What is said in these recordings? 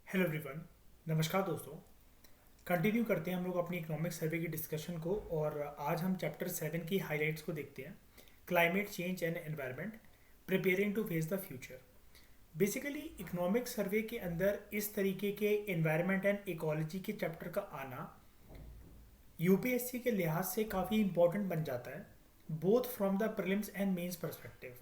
Hello everyone. नमस्कार दोस्तों। Continue करते हैं हम लोग अपनी इकोनॉमिक सर्वे की डिस्कशन को और आज हम चैप्टर 7 की हाइलाइट्स को देखते हैं। Climate change and environment preparing to face the future. Basically economic survey के अंदर इस तरीके के एनवायरनमेंट एंड इकोलॉजी के चैप्टर का आना यूपीएससी के लिहाज से काफ़ी इंपॉर्टेंट बन जाता है, both from the prelims and mains perspective.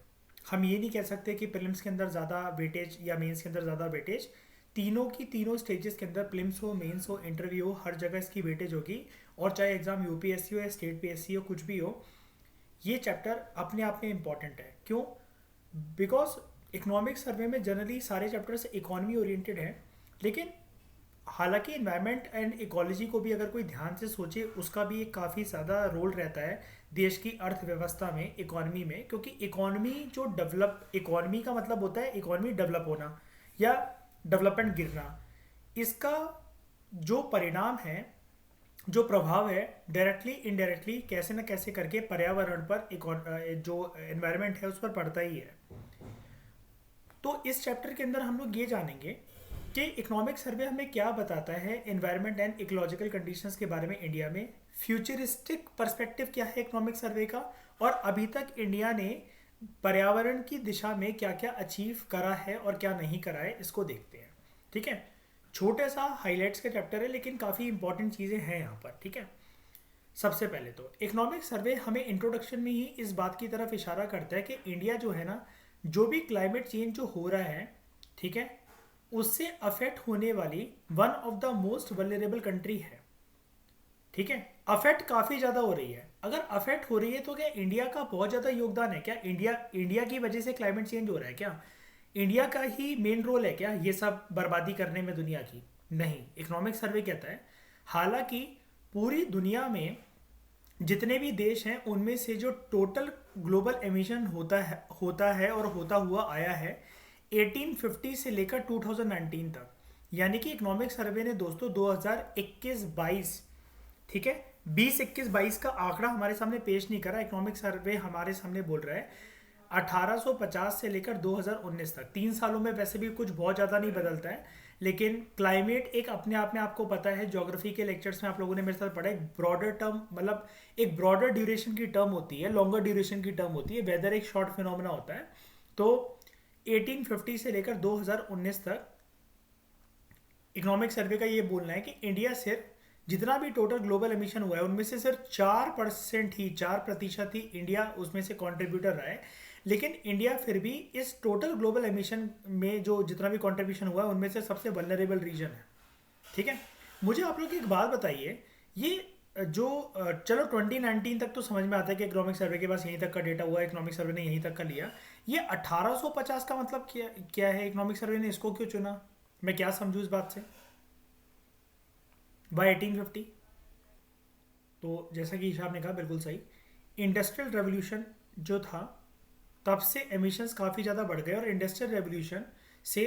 हम ये नहीं कह सकते कि प्रीलिम्स के अंदर ज़्यादा वेटेज या मेंस के अंदर ज़्यादा वेटेज। तीनों की तीनों स्टेजेस के अंदर प्रीलिम्स हो, मेंस हो, इंटरव्यू हो, हर जगह इसकी वेटेज होगी। और चाहे एग्जाम यूपीएससी हो या स्टेट पीएससी हो, कुछ भी हो, ये चैप्टर अपने आप में इम्पॉर्टेंट है। क्यों? बिकॉज इकोनॉमिक सर्वे में जनरली सारे चैप्टर्स इकोनॉमी ओरिएंटेड हैं, लेकिन हालांकि इन्वायरमेंट एंड इकोलॉजी को भी अगर कोई ध्यान से सोचे, उसका भी एक काफ़ी ज़्यादा रोल रहता है देश की अर्थव्यवस्था में, इकोनॉमी में। क्योंकि इकोनॉमी जो डेवलप, इकोनॉमी का मतलब होता है इकोनॉमी डेवलप होना या डेवलपमेंट गिरना। इसका जो परिणाम है, जो प्रभाव है, डायरेक्टली इनडायरेक्टली कैसे न कैसे करके पर्यावरण पर, जो एनवायरनमेंट है उस पर पड़ता ही है। तो इस चैप्टर के अंदर हम लोग ये जानेंगे कि इकोनॉमिक सर्वे हमें क्या बताता है एनवायरनमेंट एंड इकोलॉजिकल कंडीशंस के बारे में इंडिया में। फ्यूचरिस्टिक पर्सपेक्टिव क्या है इकोनॉमिक सर्वे का, और अभी तक इंडिया ने पर्यावरण की दिशा में क्या क्या अचीव करा है और क्या नहीं करा है, इसको देखते हैं। ठीक है, छोटे सा हाइलाइट्स का चैप्टर है, लेकिन काफ़ी इंपॉर्टेंट चीज़ें हैं यहाँ पर। ठीक है, सबसे पहले तो इकोनॉमिक सर्वे हमें इंट्रोडक्शन में ही इस बात की तरफ इशारा करता है कि इंडिया जो है ना, जो भी क्लाइमेट चेंज जो हो रहा है, ठीक है, उससे अफेक्ट होने वाली one of the most vulnerable country है। ठीक है, अफेक्ट काफ़ी ज़्यादा हो रही है। अगर अफेक्ट हो रही है तो क्या इंडिया का बहुत ज़्यादा योगदान है? क्या इंडिया की वजह से क्लाइमेट चेंज हो रहा है? क्या इंडिया का ही मेन रोल है क्या ये सब बर्बादी करने में दुनिया की? नहीं, इकोनॉमिक सर्वे कहता है हालांकि पूरी दुनिया में जितने भी देश हैं उनमें से जो टोटल ग्लोबल एमिशन होता है और होता हुआ आया है 1850 से लेकर 2019 तक। यानी कि इकोनॉमिक सर्वे ने दोस्तों 2021-22, ठीक है, 2021-22 का आंकड़ा हमारे सामने पेश नहीं करा। इकोनॉमिक सर्वे हमारे सामने बोल रहा है 1850 से लेकर 2019 तक, 3 सालों में वैसे भी कुछ बहुत ज़्यादा नहीं बदलता है। लेकिन क्लाइमेट एक अपने आप में, आपको पता है ज्योग्राफी के लेक्चर्स में आप लोगों ने मेरे साथ पढ़ा, एक ब्रॉडर टर्म, मतलब एक ब्रॉडर ड्यूरेशन की टर्म होती है, लॉन्गर ड्यूरेशन की टर्म होती है। वेदर एक शॉर्ट फिनोमेना होता है। तो 1850 से लेकर 2019 तक इकोनॉमिक सर्वे का ये बोलना है कि इंडिया सिर्फ, जितना भी टोटल ग्लोबल एमिशन हुआ है उनमें से सिर्फ 4% ही, 4% ही इंडिया उसमें से कंट्रीब्यूटर रहा है। लेकिन इंडिया फिर भी इस टोटल ग्लोबल एमिशन में जो जितना भी कंट्रीब्यूशन हुआ है उनमें से सबसे वल्नरेबल रीजन है। ठीक है, मुझे आप लोग एक बात बताइए, ये जो चलो 2019 तक तो समझ में आता है कि इकोनॉमिक सर्वे के पास यहीं तक का डेटा हुआ, इकोनॉमिक सर्वे ने यहीं तक का लिया। ये 1850 का मतलब क्या क्या है? इकोनॉमिक सर्वे ने इसको क्यों चुना? मैं क्या समझूँ इस बात से बाय 1850? तो जैसा कि ईशा ने कहा, बिल्कुल सही। इंडस्ट्रियल रेवोल्यूशन जो था, तब से एमिशंस काफ़ी ज़्यादा बढ़ गए। और इंडस्ट्रियल रेवोल्यूशन से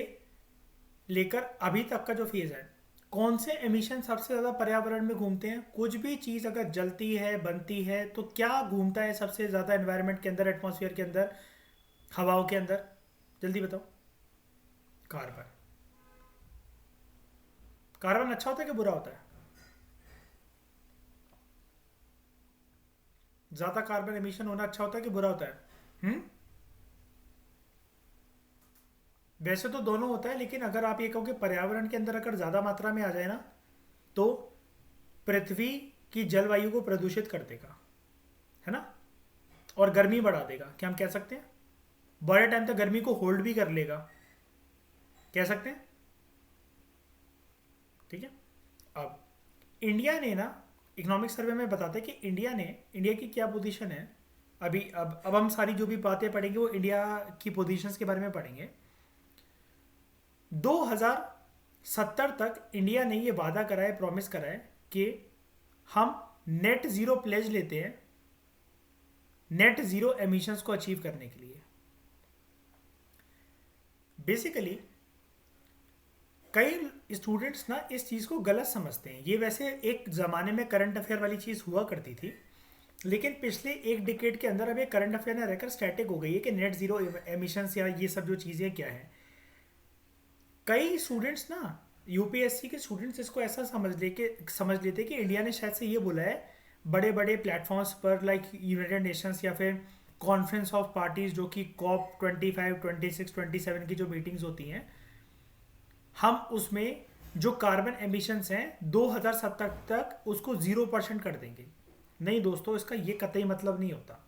लेकर अभी तक का जो फेज़ है, कौन से एमिशन सबसे ज़्यादा पर्यावरण में घूमते हैं? कुछ भी चीज़ अगर जलती है, बनती है, तो क्या घूमता है सबसे ज़्यादा एनवायरनमेंट के अंदर, एटमॉस्फेयर के अंदर, हवाओं के अंदर? जल्दी बताओ। कार्बन। कार्बन अच्छा होता है कि बुरा होता है? ज़्यादा कार्बन एमिशन होना अच्छा होता है कि बुरा होता है? वैसे तो दोनों होता है, लेकिन अगर आप ये कहो कि पर्यावरण के अंदर अगर ज़्यादा मात्रा में आ जाए ना, तो पृथ्वी की जलवायु को प्रदूषित कर देगा, है ना, और गर्मी बढ़ा देगा। क्या हम कह सकते हैं? बड़े टाइम तक गर्मी को होल्ड भी कर लेगा, कह सकते हैं। ठीक है, अब इंडिया ने ना, इकोनॉमिक सर्वे में बताते हैं कि इंडिया की क्या पोजीशन है अभी। अब हम सारी जो भी बातें पढ़ेंगे वो इंडिया की पोजीशंस के बारे में पढ़ेंगे। 2070 तक इंडिया ने ये वादा करा है, प्रॉमिस करा है कि हम नेट ज़ीरो प्लेज लेते हैं नेट ज़ीरो एमिशंस को अचीव करने के लिए। बेसिकली कई स्टूडेंट्स ना इस चीज़ को गलत समझते हैं। ये वैसे एक ज़माने में करंट अफेयर वाली चीज़ हुआ करती थी, लेकिन पिछले एक डिकेड के अंदर अब ये करंट अफेयर में रहकर स्टैटिक हो गई है कि नेट ज़ीरो एमिशंस या ये सब जो चीज़ें क्या हैं। कई स्टूडेंट्स ना यूपीएससी के स्टूडेंट्स इसको ऐसा समझ लेते कि इंडिया ने शायद से ये बोला है बड़े बड़े प्लेटफॉर्म्स पर, लाइक यूनाइटेड नेशंस या फिर कॉन्फ्रेंस ऑफ पार्टीज, जो कि कॉप 25, 26, 27 की जो मीटिंग्स होती हैं, हम उसमें जो कार्बन एमिशंस हैं 2070 तक उसको 0% कर देंगे। नहीं दोस्तों, इसका ये कतई मतलब नहीं होता।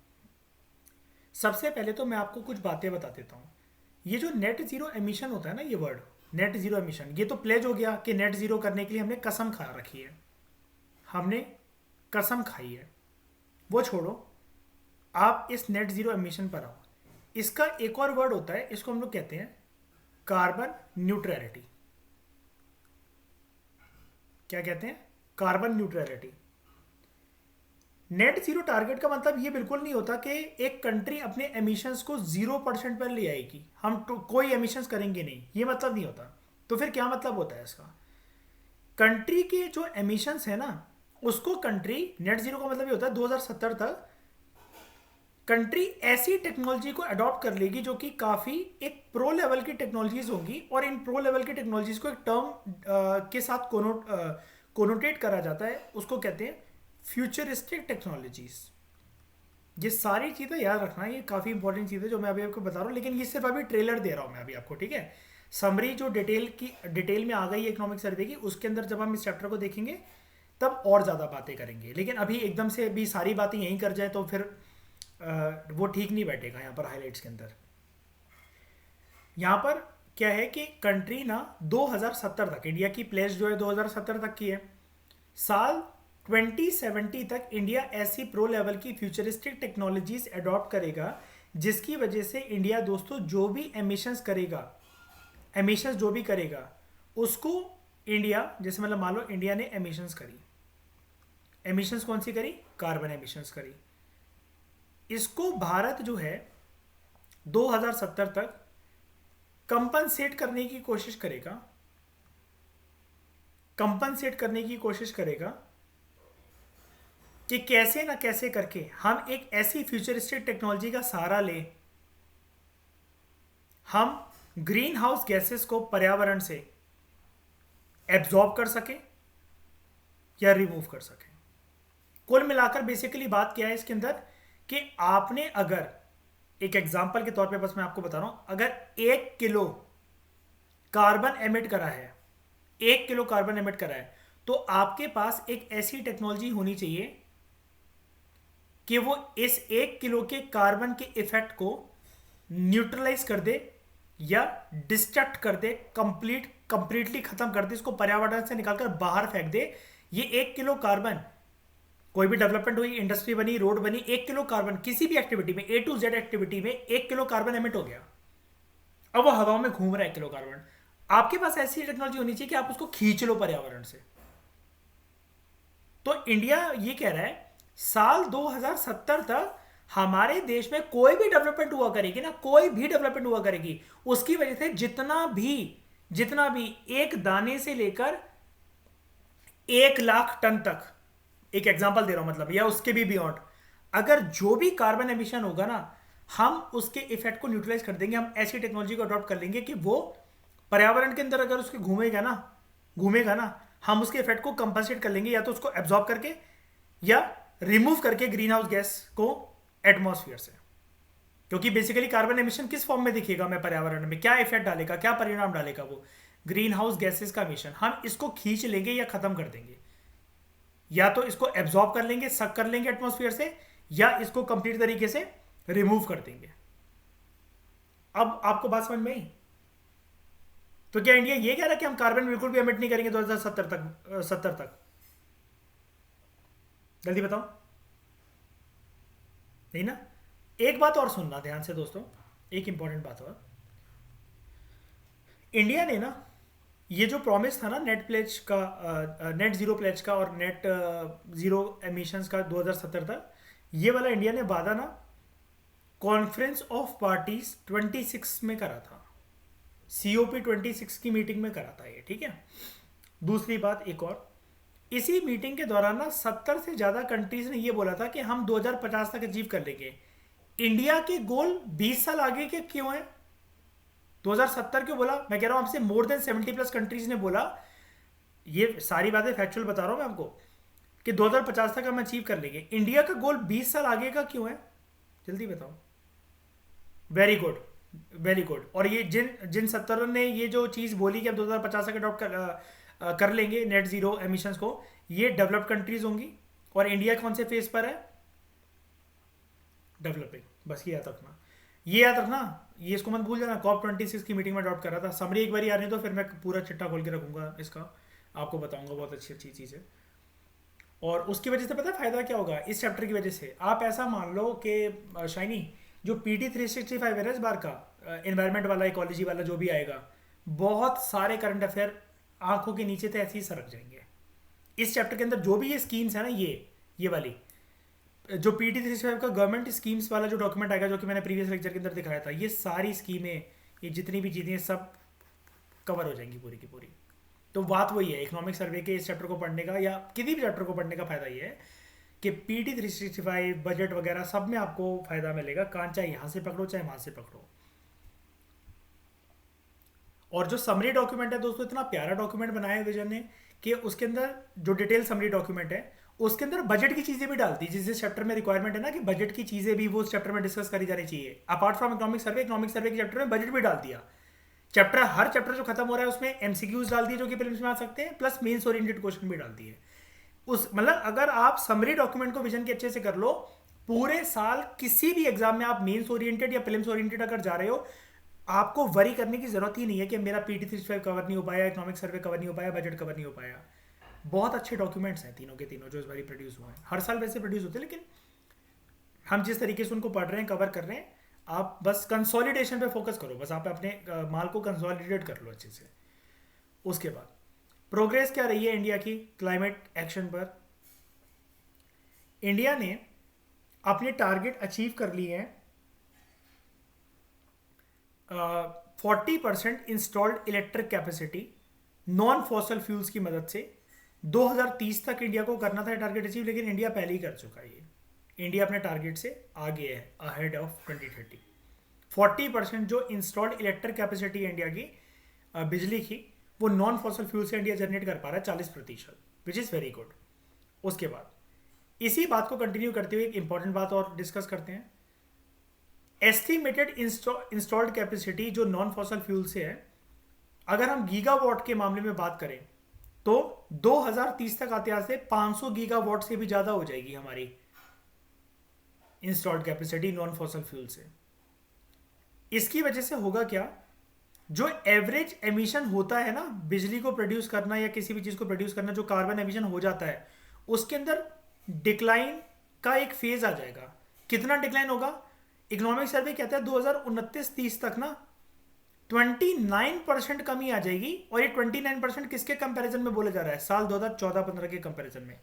सबसे पहले तो मैं आपको कुछ बातें बता देता हूँ। ये जो नेट जीरो एमिशन होता है ना, ये वर्ड नेट जीरो एमिशन, ये तो प्लेज हो गया कि नेट जीरो करने के लिए हमने कसम खा रखी है, हमने कसम खाई है। वो छोड़ो, आप इस नेट जीरो एमिशन पर आओ। इसका एक और वर्ड होता है, इसको हम लोग कहते हैं कार्बन न्यूट्रलिटी। क्या कहते हैं? Carbon neutrality. Net zero target का मतलब ये बिल्कुल नहीं होता कि एक कंट्री अपने एमिशंस को 0% पर ले आएगी, हम कोई एमिशंस करेंगे नहीं, ये मतलब नहीं होता। तो फिर क्या मतलब होता है इसका? कंट्री के जो एमिशंस है ना, उसको कंट्री, नेट जीरो का मतलब ये होता है 2070 तक कंट्री ऐसी टेक्नोलॉजी को अडॉप्ट कर लेगी जो कि काफ़ी एक प्रो लेवल की टेक्नोलॉजीज होंगी, और इन प्रो लेवल की टेक्नोलॉजीज को एक टर्म के साथ कोनोटेट करा जाता है, उसको कहते हैं फ्यूचरिस्टिक टेक्नोलॉजीज। ये सारी चीज़ें याद रखना, ये काफ़ी इंपॉर्टेंट चीज़ है जो मैं अभी आपको बता रहा हूँ, लेकिन ये सिर्फ अभी ट्रेलर दे रहा हूँ मैं अभी आपको, ठीक है। समरी जो डिटेल में आ गई इकोनॉमिक सर्वे की, उसके अंदर जब हम इस चैप्टर को देखेंगे तब और ज़्यादा बातें करेंगे, लेकिन अभी एकदम से भी सारी बातें यहीं कर जाए तो फिर वो ठीक नहीं बैठेगा यहाँ पर हाईलाइट्स के अंदर। यहाँ पर क्या है कि कंट्री ना 2070 तक, इंडिया की प्लेस जो है 2070 तक की है, साल 2070 तक इंडिया ऐसी प्रो लेवल की फ्यूचरिस्टिक टेक्नोलॉजीज अडॉप्ट करेगा जिसकी वजह से इंडिया दोस्तों जो भी एमिशंस जो भी करेगा उसको इंडिया, जैसे मतलब मान लो इंडिया ने एमिशंस करी, एमिशंस कौन सी करी? कार्बन एमिशंस करी। इसको भारत जो है 2070 तक कंपनसेट करने की कोशिश करेगा कि कैसे ना कैसे करके हम एक ऐसी फ्यूचरिस्टिक टेक्नोलॉजी का सहारा लें, हम ग्रीन हाउस गैसेस को पर्यावरण से एब्जॉर्ब कर सकें या रिमूव कर सकें। कुल मिलाकर बेसिकली बात क्या है इसके अंदर कि आपने अगर एक एग्जांपल के तौर पे बस मैं आपको बता रहा हूं, अगर 1 किलो कार्बन एमिट करा है, 1 किलो कार्बन एमिट करा है, तो आपके पास एक ऐसी टेक्नोलॉजी होनी चाहिए कि वो इस 1 किलो के कार्बन के इफेक्ट को न्यूट्रलाइज कर दे या डिस्ट्रक्ट कर दे, कंप्लीटली खत्म कर दे, इसको पर्यावरण से निकालकर बाहर फेंक दे। ये 1 किलो कार्बन, कोई भी डेवलपमेंट हुई, इंडस्ट्री बनी, रोड बनी, 1 किलो कार्बन किसी भी एक्टिविटी में, A to Z एक्टिविटी में 1 किलो कार्बन एमिट हो गया, अब वो हवा में घूम रहा है 1 किलो कार्बन। आपके पास ऐसी टेक्नोलॉजी होनी चाहिए कि आप उसको खींच लो पर्यावरण से। तो इंडिया ये कह रहा है साल 2070 तक हमारे देश में कोई भी डेवलपमेंट हुआ करेगी ना, कोई भी डेवलपमेंट हुआ करेगी, उसकी वजह से जितना भी एक दाने से लेकर 1 लाख टन तक, एक एग्जांपल दे रहा हूं मतलब, या उसके भी बियॉन्ड, अगर जो भी कार्बन एमिशन होगा ना, हम उसके इफेक्ट को न्यूट्रलाइज कर देंगे। हम ऐसी टेक्नोलॉजी को अडॉप्ट कर लेंगे कि वो पर्यावरण के अंदर अगर उसके घूमेगा ना, हम उसके इफेक्ट को कंपनसेट कर लेंगे, या तो उसको एब्जॉर्ब करके या रिमूव करके ग्रीन हाउस गैस को एटमॉस्फेयर से। क्योंकि बेसिकली कार्बन एमिशन किस फॉर्म में दिखेगा हमें पर्यावरण में, क्या इफेक्ट डालेगा, क्या परिणाम डालेगा, वो ग्रीन हाउस गैसेस का एमिशन। हम इसको खींच लेंगे या खत्म कर देंगे, या तो इसको एब्जॉर्ब कर लेंगे, सक कर लेंगे एटमॉस्फेयर से, या इसको कंप्लीट तरीके से रिमूव कर देंगे। अब आपको बात समझ में आई? तो क्या इंडिया ये कह रहा है कि हम कार्बन बिल्कुल भी एमिट नहीं करेंगे 2070 तक? जल्दी बताओ, नहीं ना। एक बात और सुनना ध्यान से दोस्तों, एक इंपॉर्टेंट बात और, इंडिया ने ना ये जो प्रॉमिस था ना नेट जीरो प्लेज का और नेट जीरो एमिशंस का 2070 तक, ये वाला इंडिया ने वादा ना कॉन्फ्रेंस ऑफ पार्टीज 26 में करा था, COP 26 की मीटिंग में करा था ये, ठीक है। दूसरी बात एक और, इसी मीटिंग के दौरान ना 70 से ज्यादा कंट्रीज ने ये बोला था कि हम 2050 तक अचीव कर लेंगे। इंडिया के गोल 20 साल आगे क्यों है? 2070 क्यों बोला? मैं कह रहा हूं आपसे, मोर देन 70+ कंट्रीज ने बोला ये सारी बातें फैक्चुअल बता रहा हूँ मैं आपको कि 2050 तक हम अचीव कर लेंगे। इंडिया का गोल 20 साल आगे का क्यों है, जल्दी बताओ। Very good, very good. और ये जिन जिन 70 ने ये जो चीज़ बोली कि अब 2050 तक अडॉप्ट कर लेंगे नेट जीरो एमिशंस को, ये डेवलप्ड कंट्रीज होंगी। और इंडिया कौन से फेज पर है, डेवलपिंग। बस ये याद रखना, ये याद रखना, ये इसको मत भूल जाना। COP26 की मीटिंग में अडॉप्ट कर रहा था। समरी एक बार याद नहीं तो फिर मैं पूरा चिट्ठा खोल के रखूंगा इसका, आपको बताऊंगा, बहुत अच्छी अच्छी चीज़ है। और उसकी वजह से पता है फायदा क्या होगा इस चैप्टर की वजह से। आप ऐसा मान लो कि शाइनी, जो PT 365 है ना इस बार का, इन्वायरमेंट वाला, इकोलॉजी वाला जो भी आएगा, बहुत सारे करंट अफेयर आंखों के नीचे तो ऐसे ही सरक जाएंगे। इस चैप्टर के अंदर जो भी ये स्कीम्स है ना, ये वाली जो PT 365 का गवर्नमेंट स्कीम्स वाला जो डॉक्यूमेंट आएगा, जो कि मैंने प्रीवियस लेक्चर के अंदर दिखाया था, ये सारी स्कीमें, ये जितनी भी चीज़ें सब कवर हो जाएंगी पूरी की पूरी। तो बात वही है, इकोनॉमिक सर्वे के इस चैप्टर को पढ़ने का या किसी भी चैप्टर को पढ़ने का फायदा ये है कि PT 365 बजट वगैरह सब में आपको फायदा मिलेगा। कान चाहे यहाँ से पकड़ो चाहे वहाँ से पकड़ो। और जो समरी डॉक्यूमेंट है दोस्तों, इतना प्यारा डॉक्यूमेंट बनाया है विजन ने कि उसके अंदर जो डिटेल समरी डॉक्यूमेंट है उसके अंदर बजट की चीज़ें भी डालती है। जिस चैप्टर में रिक्वायरमेंट है ना कि बजट की चीज़ें भी वो उस चैप्टर में डिस्कस करी जानी चाहिए। अपार्ट फ्रॉम इकोनॉमिक सर्वे के चैप्टर में बजट भी डाल दिया। चैप्टर, हर चैप्टर जो खत्म हो रहा है उसमें MCQs डाल दिए जो कि प्रीलिम्स में आ सकते हैं, प्लस मेंस ओरिएंटेड क्वेश्चन भी डाल दिए। उस मतलब अगर आप समरी डॉक्यूमेंट को विजन के अच्छे से कर लो, पूरे साल किसी भी एग्जाम में आप मेंस ओरिएंटेड या प्रीलिम्स ओरिएंटेड अगर जा रहे हो, आपको वरी करने की जरूरत ही नहीं है कि मेरा PT 365 कवर नहीं हो पाया, इकोनॉमिक सर्वे कवर नहीं हो पाया, बजट कवर नहीं हो पाया। बहुत अच्छे डॉक्यूमेंट्स हैं तीनों के तीनों जो इस बार प्रोड्यूस हुए हैं। हर साल वैसे प्रोड्यूस होते हैं, लेकिन हम जिस तरीके से उनको पढ़ रहे हैं, कवर कर रहे हैं, आप बस कंसोलिडेशन पे फोकस करो। बस आप अपने माल को कंसोलिडेट कर लो अच्छे से। उसके बाद प्रोग्रेस क्या रही है इंडिया की क्लाइमेट एक्शन पर। इंडिया ने अपने टारगेट अचीव कर लिए हैं। 40% installed electric capacity non fossil fuels की मदद से 2030 तक इंडिया को करना था टारगेट अचीव, लेकिन इंडिया पहले ही कर चुका है। ये इंडिया अपने टारगेट से आगे है, अहेड ऑफ 2030। 40% जो इंस्टॉल्ड इलेक्ट्रिक कैपेसिटी है इंडिया की बिजली की, वो नॉन फॉसल फ्यूल से इंडिया जनरेट कर पा रहा है 40%, विच इज़ वेरी गुड। उसके बाद इसी बात को कंटिन्यू करते हुए एक इंपॉर्टेंट बात और डिस्कस करते हैं। एस्टिमेटेड इंस्टॉल्ड कैपेसिटी जो नॉन फॉसल फ्यूल से है, अगर हम गीगावाट के मामले में बात करें तो 2030 तक आते आते 500 गीगावाट से भी ज़्यादा हो जाएगी हमारी installed capacity non fossil fuel से। इसकी वजह से होगा क्या, जो एवरेज एमिशन होता है ना बिजली को प्रोड्यूस करना या किसी भी चीज़ को प्रोड्यूस करना, जो कार्बन एमिशन हो जाता है, उसके अंदर डिक्लाइन का एक फेज आ जाएगा। कितना डिक्लाइन होगा, इकोनॉमिक सर्वे कहता है 2029-30 तक ना 29% कमी आ जाएगी। और ये 29% किसके कंपैरिजन में बोला जा रहा है, साल 2014-15 के कंपैरिजन में।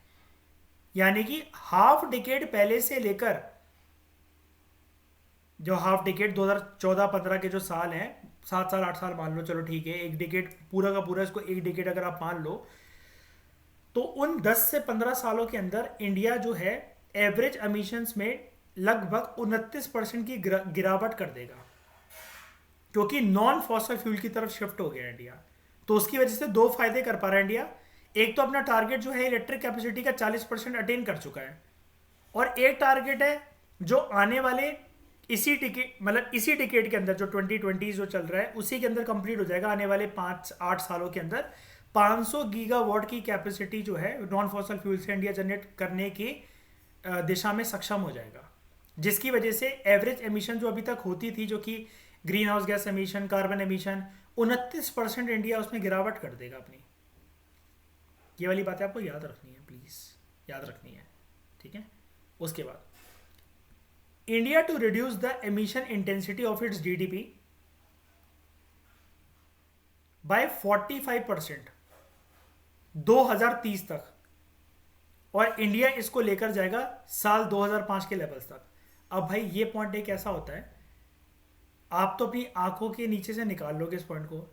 यानी कि हाफ डिकेड पहले से लेकर, जो हाफ डिकेड 2014-15 के जो साल हैं, 7 साल 8 साल मान लो, चलो ठीक है, एक डिकेड पूरा का पूरा, इसको एक डिकेड अगर आप मान लो, तो उन 10 से 15 सालों के अंदर इंडिया जो है एवरेज एमिशंस में लगभग 29% की गिरावट कर देगा, क्योंकि नॉन फॉसल फ्यूल की तरफ शिफ्ट हो गया इंडिया। तो उसकी वजह से दो फायदे कर पा रहा है इंडिया। एक तो अपना टारगेट जो है इलेक्ट्रिक कैपेसिटी का 40% अटेन कर चुका है, और एक टारगेट है जो आने वाले इसी टिकेट के अंदर, जो 2020 जो चल रहा है उसी के अंदर कंप्लीट हो जाएगा। आने वाले 5-8 सालों के अंदर 500 गीगावाट की कैपेसिटी जो है नॉन फॉसल फ्यूल से इंडिया जनरेट करने की दिशा में सक्षम हो जाएगा, जिसकी वजह से एवरेज एमिशन जो अभी तक होती थी, जो कि green house gas emission, carbon emission, 29% India उसमें गिरावट कर देगा अपनी। ये वाली बातें आपको याद रखनी है, प्लीज़ याद रखनी है, ठीक है। उसके बाद India to reduce the emission intensity of its GDP by 45% 2030 तक, और इंडिया इसको लेकर जाएगा साल 2005 के लेवल्स तक। अब भाई ये पॉइंट एक ऐसा होता है, आप तो अपनी आंखों के नीचे से निकाल लोगे इस पॉइंट को।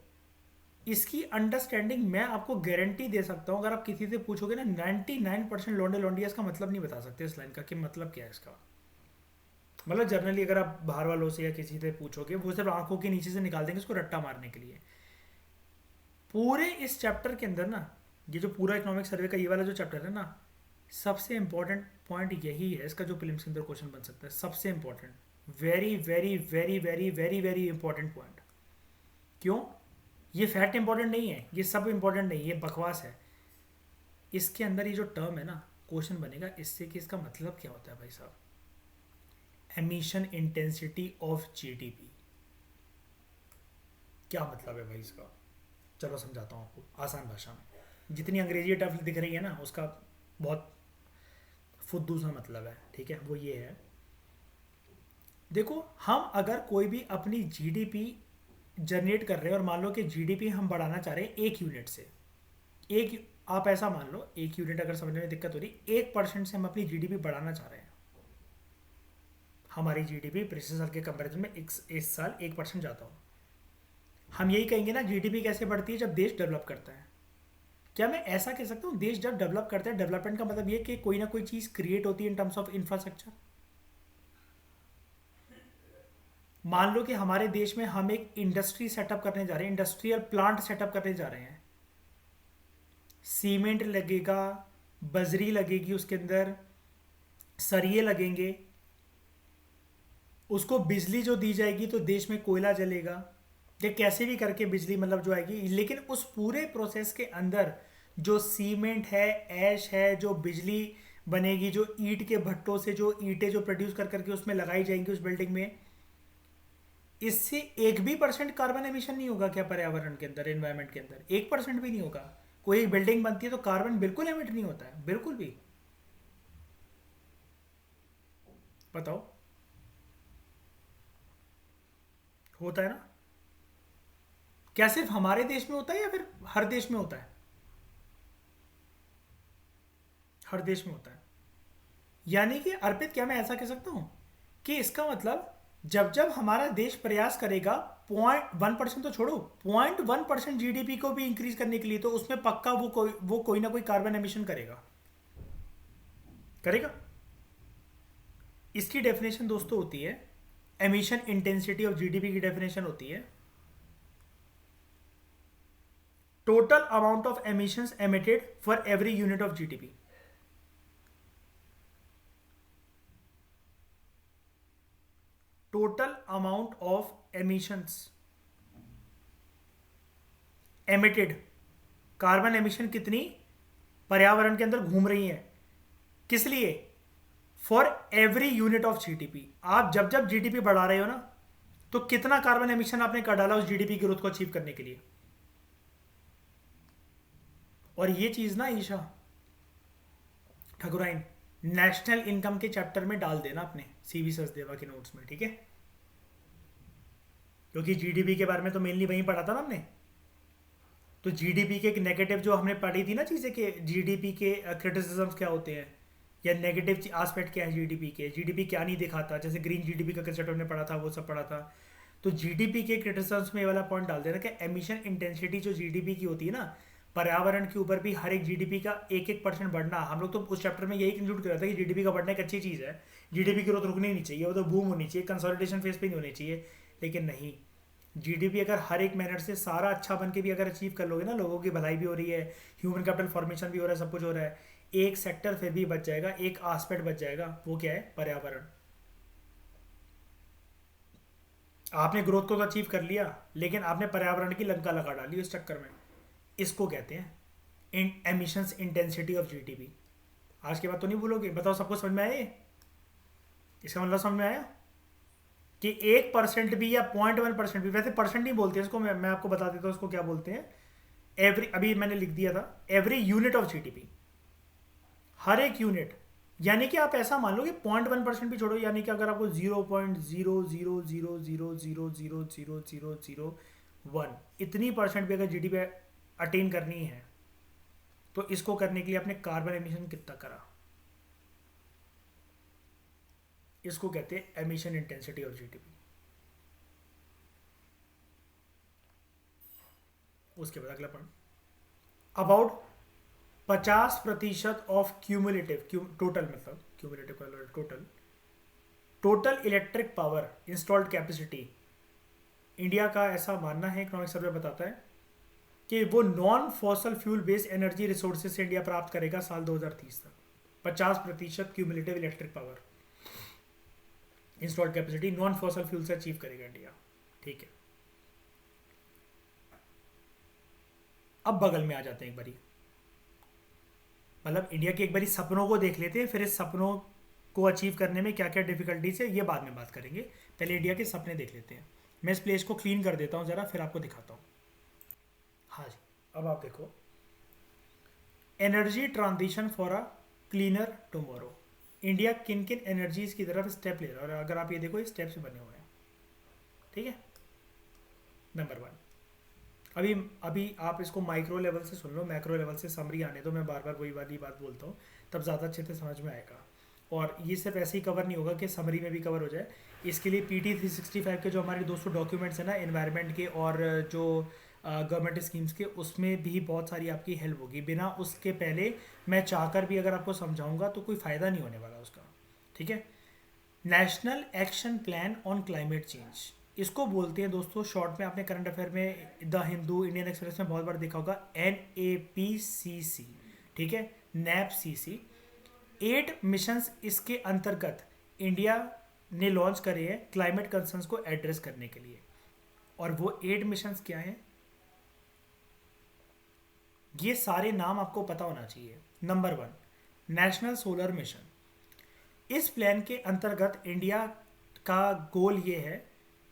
इसकी अंडरस्टैंडिंग मैं आपको गारंटी दे सकता हूं, अगर आप किसी से पूछोगे ना, 99% लौंडे लौंडिया इसका मतलब नहीं बता सकते इस लाइन का कि मतलब क्या है इसका। मतलब जनरली अगर आप बाहर वालों से या किसी से पूछोगे, वो सिर्फ आंखों के नीचे से निकाल देंगे इसको रट्टा मारने के लिए। पूरे इस चैप्टर के अंदर ना ये जो पूरा इकोनॉमिक सर्वे का ये वाला जो चैप्टर है ना, सबसे इंपॉर्टेंट पॉइंट यही है इसका, जो प्रीलिम्स के अंदर क्वेश्चन बन सकता है, सबसे important, very very very very very very important point. क्यों? ये फैक्ट इंपॉर्टेंट नहीं है, ये सब इंपॉर्टेंट नहीं है, ये बकवास है। इसके अंदर ये जो टर्म है ना, क्वेश्चन बनेगा इससे कि इसका मतलब क्या होता है भाई साहब। एमिशन इंटेंसिटी ऑफ जीडीपी, क्या मतलब है भाई इसका? चलो समझाता हूँ आपको आसान भाषा में। जितनी अंग्रेजी टफ दिख रही है ना, उसका बहुत फुद्दू सा मतलब है, ठीक है? वो ये है, देखो हम अगर कोई भी अपनी जीडीपी जनरेट कर रहे हैं और मान लो कि जीडीपी हम बढ़ाना चाह रहे हैं 1 यूनिट से, एक, आप ऐसा मान लो 1 यूनिट, अगर समझने में दिक्कत हो रही, 1% से हम अपनी जीडीपी बढ़ाना चाह रहे हैं। हमारी जीडीपी पिछले साल के कंपेरिजन में इस साल 1% जाता हो। हम यही कहेंगे ना, जीडीपी कैसे बढ़ती है? जब देश डेवलप करता है। क्या मैं ऐसा कह सकता हूँ देश जब डेवलप करता है, डेवलपमेंट का मतलब ये कि कोई ना कोई चीज़ क्रिएट होती है इन टर्म्स ऑफ इंफ्रास्ट्रक्चर। मान लो कि हमारे देश में हम एक इंडस्ट्री सेटअप करने जा रहे हैं, इंडस्ट्रियल प्लांट सेटअप करने जा रहे हैं, सीमेंट लगेगा, बजरी लगेगी, उसके अंदर सरिये लगेंगे, उसको बिजली जो दी जाएगी तो देश में कोयला जलेगा, या कैसे भी करके बिजली मतलब जो आएगी, लेकिन उस पूरे प्रोसेस के अंदर जो सीमेंट है, ऐश है, जो बिजली बनेगी, जो ईंट के भट्टों से जो ईंटें जो प्रोड्यूस कर करके उसमें लगाई जाएंगी उस बिल्डिंग में, इससे 1% भी कार्बन एमिशन नहीं होगा क्या पर्यावरण के अंदर, एनवायरनमेंट के अंदर? 1% भी नहीं होगा। कोई एक बिल्डिंग बनती है तो कार्बन बिल्कुल एमिट नहीं होता है, बिल्कुल भी। बताओ, होता है ना? क्या सिर्फ हमारे देश में होता है या फिर हर देश में होता है? हर देश में होता है। यानी कि अर्पित, क्या मैं ऐसा कह सकता हूं कि इसका मतलब जब जब हमारा देश प्रयास करेगा 0.1% तो छोड़ो, 0.1% जीडीपी को भी इंक्रीज करने के लिए, तो उसमें पक्का वो कोई ना कोई कार्बन एमिशन करेगा, करेगा। इसकी डेफिनेशन दोस्तों होती है, एमिशन इंटेंसिटी ऑफ जीडीपी की डेफिनेशन होती है total amount of emissions emitted for every unit of GDP. Total amount of emissions emitted, carbon emission कितनी पर्यावरण के अंदर घूम रही है, किस लिए? For every unit of GDP. आप जब जब जीडीपी बढ़ा रहे हो ना, तो कितना कार्बन एमिशन आपने कर डाला उस जीडीपी ग्रोथ को अचीव करने के लिए। और ये चीज ना ईशा ठकुराइन नेशनल इनकम के चैप्टर में डाल देना अपने सीवी सचदेवा के नोट्स में, ठीक है? क्योंकि जीडीपी के बारे में तो मेनली वहीं पढ़ा था ना हमने। तो जीडीपी के नेगेटिव जो हमने पढ़ी थी ना चीज़ें, कि जीडीपी के क्रिटिसिज्म्स क्या होते हैं, या नेगेटिव एस्पेक्ट क्या है जीडीपी के, जीडीपी क्या नहीं दिखाता, जैसे ग्रीन जीडीपी का कंसेप्ट हमने पढ़ा था, वो सब पढ़ा था। तो जीडीपी के क्रिटिसिज्म्स में ये वाला पॉइंट डाल देना कि एमिशन इंटेंसिटी जो जीडीपी की होती है ना, पर्यावरण के ऊपर भी हर एक जीडीपी का 1-1% बढ़ना, हम लोग तो उस चैप्टर में यही कंक्लूड कर रहे थे कि जीडीपी का बढ़ना एक अच्छी चीज़ है, जीडीपी की ग्रोथ रुकनी नहीं चाहिए, वो तो बूम होनी चाहिए, कंसोलिडेशन फेज पे नहीं होनी चाहिए। लेकिन नहीं, जीडीपी अगर हर एक मैनर से सारा अच्छा बन के भी अगर अचीव कर लोगे ना, लोगों की भलाई भी हो रही है, ह्यूमन कैपिटल फॉर्मेशन भी हो रहा है, सब कुछ हो रहा है, एक सेक्टर फिर भी बच जाएगा, एक आस्पेक्ट बच जाएगा, वो क्या है? पर्यावरण। आपने ग्रोथ को तो अचीव कर लिया, लेकिन आपने पर्यावरण की लंका लगा डाली उस चक्कर में। इसको कहते हैं एमिशंस इंटेंसिटी ऑफ जीडीपी। आज के बाद तो नहीं भूलोगे? बताओ, सबको समझ में आया ये? इसका मतलब समझ में आया कि 1% भी या 0.1% भी, वैसे परसेंट नहीं बोलते इसको, मैं आपको बता देता हूँ इसको क्या बोलते हैं। एवरी, अभी मैंने लिख दिया था, एवरी यूनिट ऑफ जीडीपी, हर एक यूनिट। यानी कि आप ऐसा मान लो कि 0.1% भी छोड़ो, यानी कि अगर आपको 0.00000000001 इतनी परसेंट भी अगर जीडीपी अटेन करनी है, तो इसको करने के लिए आपने कार्बन एमिशन कितना करा, इसको कहते हैं एमिशन इंटेंसिटी ऑफ जीडीपी। उसके बाद अगला point, about 50% of cumulative, total मतलब क्यूमुलेटिव का total, total electric power installed capacity. India का ऐसा मानना है, इकोनॉमिक सर्वे बताता है कि वो non fossil fuel based energy resources से इंडिया प्राप्त करेगा साल 2030 तक 50% cumulative electric power installed capacity non fossil fuel से अचीव करेगा इंडिया। ठीक है, अब बगल में आ जाते हैं एक बारी, मतलब इंडिया के एक बारी सपनों को देख लेते हैं, फिर इस सपनों को अचीव करने में क्या क्या डिफिकल्टीज है ये बाद में बात करेंगे। पहले इंडिया के सपने देख लेते हैं। मैं इस प्लेस को क्लीन कर देता हूँ ज़रा, फिर आपको दिखाता हूँ। हाँ जी, अब आप देखो, energy transition for a cleaner tomorrow. India किन किन एनर्जीज की तरफ स्टेप ले रहा है, और अगर आप ये देखो ये स्टेप्स बने हुए हैं। ठीक है, नंबर वन, अभी अभी आप इसको माइक्रो लेवल से सुन लो, मैक्रो लेवल से समरी आने दो, मैं बार बार वही वाली बात बोलता हूँ, तब ज़्यादा अच्छे से समझ में आएगा। और ये सिर्फ ऐसे ही कवर नहीं होगा कि समरी में भी कवर हो जाए, इसके लिए PT 365 के जो हमारे 200 डॉक्यूमेंट्स हैं ना एनवायरनमेंट के और जो गवर्नमेंट स्कीम्स के, उसमें भी बहुत सारी आपकी हेल्प होगी। बिना उसके पहले मैं चाहकर भी अगर आपको समझाऊंगा तो कोई फ़ायदा नहीं होने वाला उसका। ठीक है, national action plan on climate change, इसको बोलते हैं दोस्तों शॉर्ट में, आपने करंट अफेयर में द हिंदू, इंडियन एक्सप्रेस में बहुत बार देखा होगा, NAPCC। ठीक है, NAPCC 8 मिशंस इसके अंतर्गत इंडिया ने लॉन्च करे हैं क्लाइमेट कंसर्न्स को एड्रेस करने के लिए। और वो 8 मिशंस क्या हैं, ये सारे नाम आपको पता होना चाहिए। Number one, national solar mission. इस प्लान के अंतर्गत इंडिया का गोल ये है,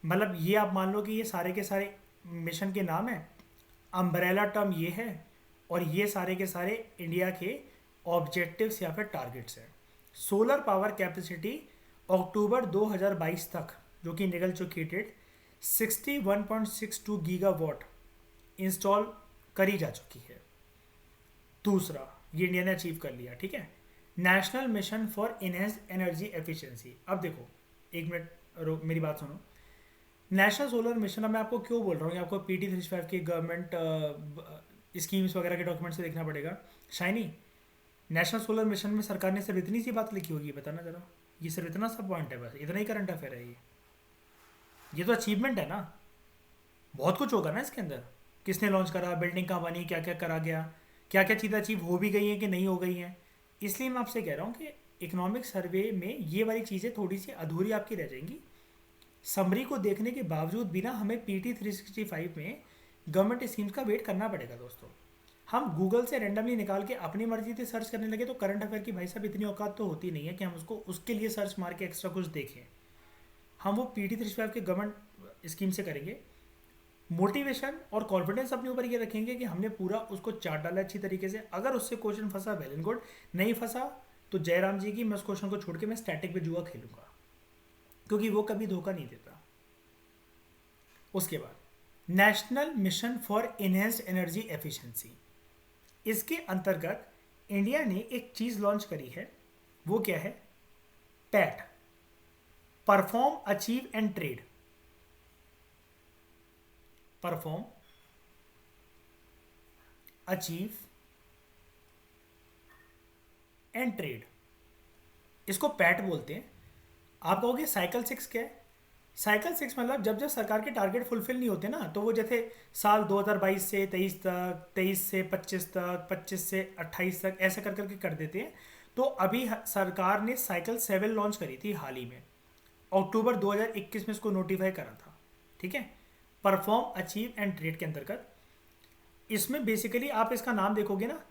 मतलब ये आप मान लो कि ये सारे के सारे मिशन के नाम हैं, अम्ब्रेला टर्म ये है, और ये सारे के सारे इंडिया के ऑब्जेक्टिव्स या फिर टारगेट्स हैं। सोलर पावर कैपेसिटी अक्टूबर 2022 तक जो कि निकल चुकी है, 61.62 गीगावाट इंस्टॉल करी जा चुकी है। दूसरा, ये इंडिया ने अचीव कर लिया। ठीक है, national mission for enhanced energy efficiency. अब देखो, एक मिनट मेरी बात सुनो। नेशनल सोलर मिशन, अब मैं आपको क्यों बोल रहा हूँ, आपको PT 365 के गवर्नमेंट स्कीम्स वगैरह के डॉक्यूमेंट से देखना पड़ेगा। शाइनी, नेशनल सोलर मिशन में सरकार ने सिर्फ इतनी सी बात लिखी होगी, बताना जरा, ये सिर्फ इतना सा पॉइंट है, बस इतना ही करंट अफेयर है ये तो अचीवमेंट है ना, बहुत कुछ होगा ना इसके अंदर। किसने लॉन्च करा, बिल्डिंग कहाँ बनी, क्या क्या करा गया, क्या क्या चीज़ें अचीव हो भी गई हैं कि नहीं हो गई हैं। इसलिए मैं आपसे कह रहा हूँ कि इकोनॉमिक सर्वे में ये वाली चीज़ें थोड़ी सी अधूरी आपकी रह जाएंगी। समरी को देखने के बावजूद भी ना हमें PT 365 में गवर्नमेंट स्कीम्स का वेट करना पड़ेगा दोस्तों। हम गूगल से रेंडमली निकाल के अपनी मर्जी से सर्च करने लगे तो करंट अफेयर की भाई साहब इतनी औकात तो होती नहीं है कि हम उसको उसके लिए सर्च मार के एक्स्ट्रा कुछ देखें। हम वो PT 365 के गवर्नमेंट स्कीम से करेंगे, मोटिवेशन और कॉन्फिडेंस अपने ऊपर ये रखेंगे कि हमने पूरा उसको चार्ट डाला अच्छी तरीके से। अगर उससे क्वेश्चन फंसा वेल एंड गुड, नहीं फंसा तो जयराम जी की, मैं उस क्वेश्चन को छोड़ के मैं स्टैटिक पे जुआ खेलूंगा, क्योंकि वो कभी धोखा नहीं देता। उसके बाद national mission for enhanced energy efficiency, इसके अंतर्गत इंडिया ने एक चीज लॉन्च करी है, वो क्या है, PAT, perform achieve and trade. Perform achieve and trade, इसको पैट बोलते हैं। आप कहोगे साइकिल 6 क्या है, साइकिल 6 मतलब जब जब सरकार के टारगेट फुलफिल नहीं होते ना, तो वो जैसे साल 2022 से 23 तक, 23 से 25 तक, 25 से 28 तक ऐसा कर करके कर देते हैं। तो अभी सरकार ने साइकिल 7 लॉन्च करी थी हाल ही में, अक्टूबर 2021 में इसको नोटिफाई करा था। ठीक है, परफॉर्म अचीव एंड ट्रेड के अंतर्गत इसमें बेसिकली आप इसका नाम देखोगे ना,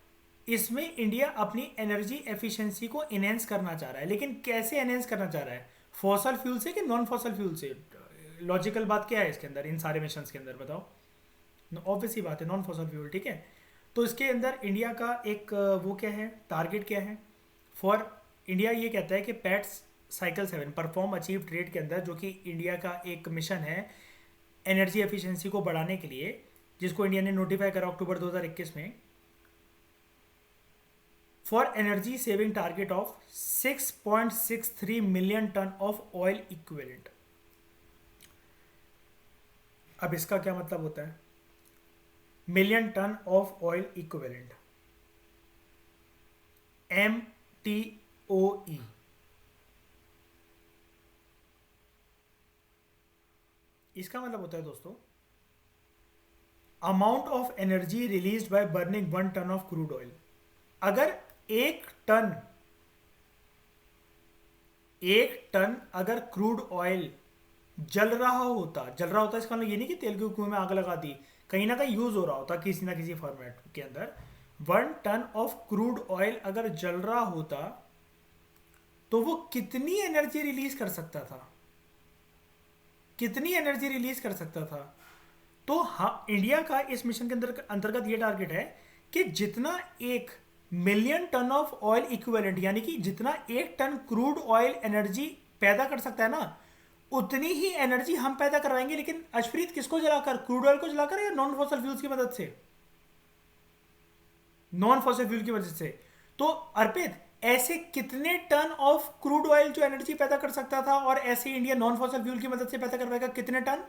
इसमें इंडिया अपनी एनर्जी एफिशिएंसी को इनहेंस करना चाह रहा है। लेकिन कैसे एनहेंस करना चाह रहा है, फॉसल फ्यूल से कि नॉन फॉसल फ्यूल से? लॉजिकल बात क्या है इसके अंदर, इन सारे मिशन के अंदर बताओ, ऑब्वियस ही बात है नॉन फॉसल फ्यूल। ठीक है, तो इसके अंदर इंडिया का एक वो क्या है, टारगेट क्या है फॉर इंडिया, ये कहता है कि pets cycle 7 perform achieve trade के अंदर, जो कि इंडिया का एक मिशन है एनर्जी एफिशिएंसी को बढ़ाने के लिए, जिसको इंडिया ने नोटिफाई करा अक्टूबर 2021 में, for energy saving target of 6.63 million ton of oil equivalent. अब इसका क्या मतलब होता है, million ton of oil equivalent, MTOE। इसका मतलब होता है दोस्तों amount of energy release by burning 1 ton of crude oil. अगर 1 टन, 1 टन अगर क्रूड ऑयल जल रहा होता इसका मतलब ये नहीं कि तेल के कुएं में आग लगा दी, कहीं ना कहीं यूज हो रहा होता किसी ना किसी फॉर्मेट के अंदर। 1 टन ऑफ क्रूड ऑयल अगर जल रहा होता तो वो कितनी एनर्जी रिलीज कर सकता था, कितनी एनर्जी रिलीज कर सकता था? तो हाँ, इंडिया का इस मिशन के अंतर्गत ये टारगेट है कि जितना 1 million ton of oil equivalent, यानी कि जितना 1 टन क्रूड ऑयल एनर्जी पैदा कर सकता है ना, उतनी ही एनर्जी हम पैदा करवाएंगे। लेकिन अशप्रीत, किसको जलाकर? क्रूड ऑयल को जलाकर या नॉन फॉसिल फ्यूल्स की मदद से? नॉन फॉसिल फ्यूल की वजह से। तो अर्पित, ऐसे कितने टन ऑफ क्रूड ऑयल जो एनर्जी पैदा कर सकता था, और ऐसे इंडिया नॉन फॉसिल फ्यूल की मदद से पैदा करवाएगा कितने टन?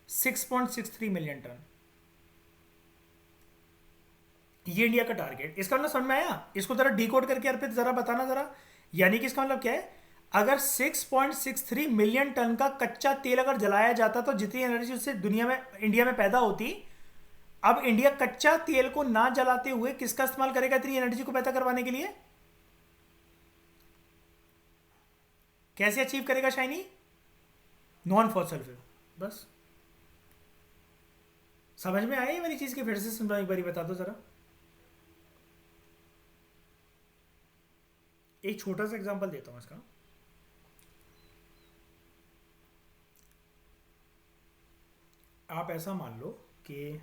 6.63 million ton. ये इंडिया का टारगेट। इसका मतलब समझ में आया? इसको जरा डिकोड करके अर्पित जरा बताना जरा। यानी कि इसका मतलब क्या है? अगर 6.63 मिलियन टन का कच्चा तेल अगर जलाया जाता तो जितनी एनर्जी उससे दुनिया में, इंडिया में पैदा होती। अब इंडिया कच्चा तेल को ना जलाते हुए किसका इस्तेमाल करेगा इतनी एनर्जी को पैदा करवाने के लिए? कैसे अचीव करेगा शाइनी? Non fossil fuel. बस समझ में आई मेरी चीज की? फिर से समझाओ, एक बार बता दो जरा। एक छोटा सा एग्जांपल देता हूं इसका। आप ऐसा मान लो कि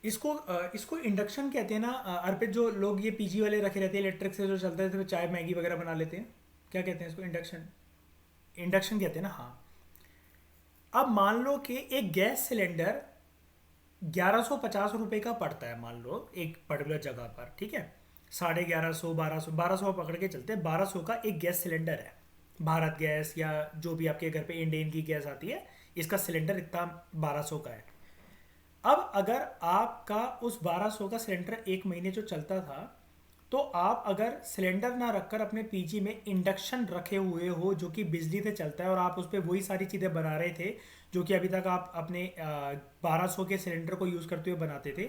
इसको इंडक्शन कहते हैं ना अर्पित। जो लोग ये पीजी वाले रखे रहते हैं इलेक्ट्रिक से जो चलते रहते हैं, चाय मैगी वगैरह बना लेते हैं, क्या कहते हैं इसको? इंडक्शन, इंडक्शन कहते हैं ना। हाँ, अब मान लो कि एक गैस सिलेंडर 1150 रुपये का पड़ता है, मान लो एक पर्टिकुलर जगह पर, ठीक है? 1150, 1200 पकड़ के चलते हैं। 1200 का एक गैस सिलेंडर है। भारत गैस या जो भी आपके घर पे इंडेन की गैस आती है, इसका सिलेंडर इतना 1200 का है। अब अगर आपका उस 1200 का सिलेंडर 1 महीने जो चलता था, तो आप अगर सिलेंडर ना रखकर अपने पीजी में इंडक्शन रखे हुए हो जो कि बिजली से चलता है, और आप उस पर वही सारी चीज़ें बना रहे थे जो कि अभी तक आप अपने 1200 के सिलेंडर को यूज़ करते हुए बनाते थे,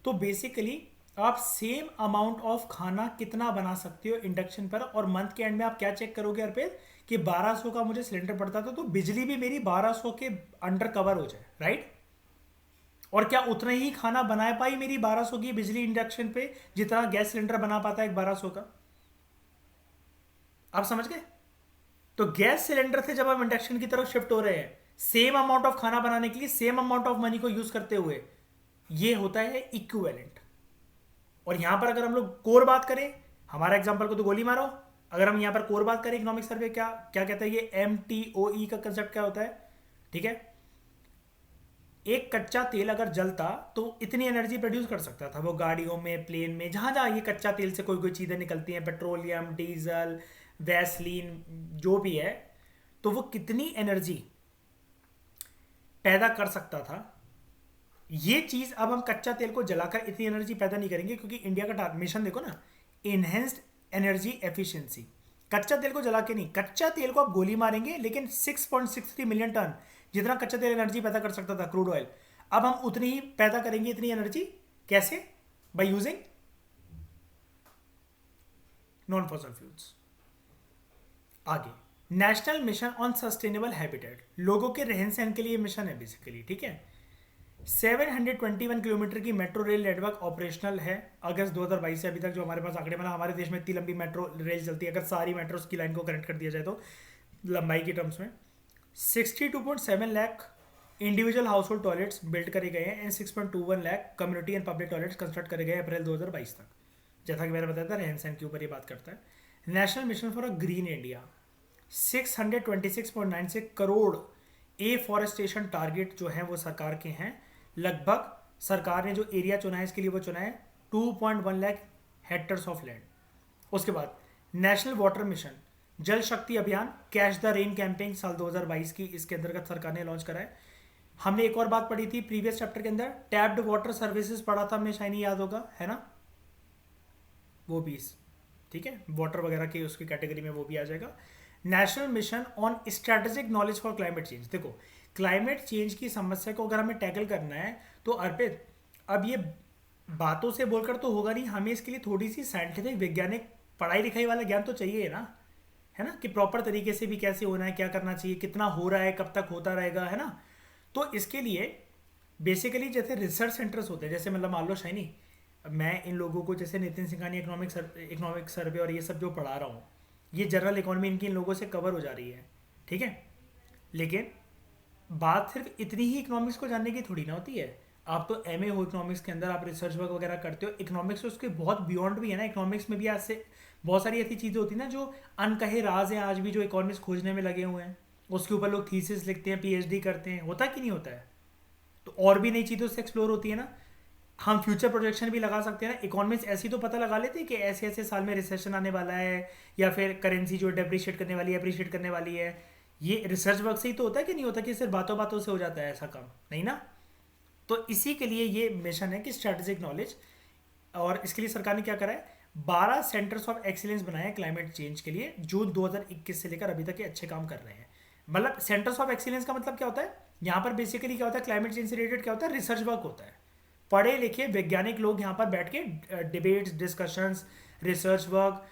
तो बेसिकली आप सेम अमाउंट ऑफ खाना कितना बना सकते हो इंडक्शन पर। और मंथ के एंड में आप क्या चेक करोगे अर्पित? कि 1200 का मुझे सिलेंडर पड़ता था, तो बिजली भी मेरी 1200 के अंडर कवर हो जाए, राइट? और क्या उतना ही खाना बना पाई मेरी 1200 की बिजली इंडक्शन पे जितना गैस सिलेंडर बना पाता है एक 1200 का? आप समझ गए? तो गैस सिलेंडर से जब हम इंडक्शन की तरफ शिफ्ट हो रहे हैं, सेम अमाउंट ऑफ खाना बनाने के लिए सेम अमाउंट ऑफ मनी को यूज करते हुए, ये होता है इक्विवेलेंट। और यहां पर अगर हम लोग कोर बात करें, हमारा एग्जांपल को तो गोली मारो, अगर हम यहां पर कोर बात करें इकोनॉमिक सर्वे क्या क्या कहता है, ये MTOE का कंसेप्ट क्या होता है? ठीक है, एक कच्चा तेल अगर जलता तो इतनी एनर्जी प्रोड्यूस कर सकता था वो गाड़ियों में, प्लेन में, जहां जहां ये कच्चा तेल से कोई कोई चीज़ें निकलती हैं, पेट्रोलियम, डीजल, वैसलीन, जो भी है, तो वो कितनी एनर्जी पैदा कर सकता था। ये चीज़ अब हम कच्चा तेल को जलाकर इतनी एनर्जी पैदा नहीं करेंगे, क्योंकि इंडिया का मिशन देखो ना, इनहेंस्ड एनर्जी एफिशिएंसी। कच्चा तेल को जला के नहीं, कच्चा तेल को आप गोली मारेंगे, लेकिन 6.63 मिलियन टन जितना कच्चा तेल एनर्जी पैदा कर सकता था क्रूड ऑयल, अब हम उतनी ही पैदा करेंगे इतनी एनर्जी। कैसे? By using non fossil fuels. आगे, national mission on sustainable habitat, लोगों के रहन सहन के लिए मिशन है बेसिकली, ठीक है? 721 किलोमीटर की मेट्रो रेल नेटवर्क ऑपरेशनल है अगस्त 2022 से अभी तक। जो हमारे पास आंकड़े, मतलब हमारे देश में इतनी लंबी मेट्रो रेल चलती है, अगर सारी मेट्रोस की लाइन को कनेक्ट कर दिया जाए तो लंबाई के टर्म्स में 62.7 lakh individual house hold toilets build करे गए हैं and 6.21 lakh community and public toilets construct करे गए अप्रैल 2022 तक। जैसा कि मैंने बताया था, रहन सहन के ऊपर ये बात करता है। National mission for a green India, 626.96 crore afforestation target जो हैं वो सरकार के हैं। लगभग सरकार ने जो एरिया चुना है इसके लिए वो चुना है 2.1 लाख हेक्टर्स ऑफ लैंड। उसके बाद नेशनल वाटर मिशन, जल शक्ति अभियान, कैच द रेन कैंपेन साल 2022 की, इसके अंतर्गत सरकार ने लॉन्च करा है। हमने एक और बात पढ़ी थी प्रीवियस चैप्टर के अंदर, टैप्ड वाटर सर्विसेज पढ़ा था हमने, शायनी याद होगा, है ना? वो भी, ठीक है, वाटर वगैरह की उसकी कैटेगरी में वो भी आ जाएगा। National mission on strategic knowledge for climate change, देखो क्लाइमेट चेंज की समस्या को अगर हमें टैकल करना है तो अर्पित, अब ये बातों से बोलकर तो होगा नहीं, हमें इसके लिए थोड़ी सी साइंटिफिक वैज्ञानिक पढ़ाई लिखाई वाला ज्ञान तो चाहिए ना, है ना, कि प्रॉपर तरीके से भी कैसे होना है, क्या करना चाहिए, कितना हो रहा है, कब तक होता रहेगा, है ना। तो इसके लिए बेसिकली जैसे रिसर्च सेंटर्स होते हैं, जैसे मतलब मान लो शाइनी, मैं इन लोगों को जैसे नितिन सिंघानी इकोनॉमिक सर्वे और ये सब जो पढ़ा रहा हूँ, ये जनरल इकोनॉमी इनकी इन लोगों से कवर हो जा रही है, ठीक है। लेकिन बात सिर्फ इतनी ही इकोनॉमिक्स को जानने की थोड़ी ना होती है। आप तो एमए हो इकोनॉमिक्स के अंदर, आप रिसर्च वर्क वगैरह करते हो, इकोनॉमिक्स उसके बहुत बियॉन्ड भी है ना। इकोनॉमिक्स में भी आज से बहुत सारी ऐसी चीज़ें होती हैं ना जो अनकहे राज हैं आज भी, जो इकोनॉमिक्स खोजने में लगे हुए हैं, उसके ऊपर लोग थीसिस लिखते हैं, पीएचडी करते हैं, होता कि नहीं होता है। तो और भी नई चीज़ों से एक्सप्लोर होती है ना। हम फ्यूचर प्रोजेक्शन भी लगा सकते हैं ना। इकोनॉमिक्स ऐसी तो पता लगा लेते हैं कि ऐसे ऐसे साल में रिसेशन आने वाला है, या फिर करेंसी जो डेप्रिशिएट करने वाली है, अप्रिशिएट करने वाली है। ये रिसर्च वर्क से ही तो होता है कि नहीं होता, कि सिर्फ बातों बातों से हो जाता है ऐसा काम, नहीं ना। तो इसी के लिए ये मिशन है कि स्ट्रेटेजिक नॉलेज, और इसके लिए सरकार ने क्या करा है, 12 सेंटर्स ऑफ एक्सीलेंस बनाए हैं क्लाइमेट चेंज के लिए, जून 2021 से लेकर अभी तक ये अच्छे काम कर रहे हैं। मतलब सेंटर्स ऑफ एक्सीलेंस का मतलब क्या होता है, यहाँ पर बेसिकली क्या होता है, क्लाइमेट चेंज से रिलेटेड क्या होता है, रिसर्च वर्क होता है। पढ़े लिखे वैज्ञानिक लोग यहाँ पर बैठ के debates, discussions, research work,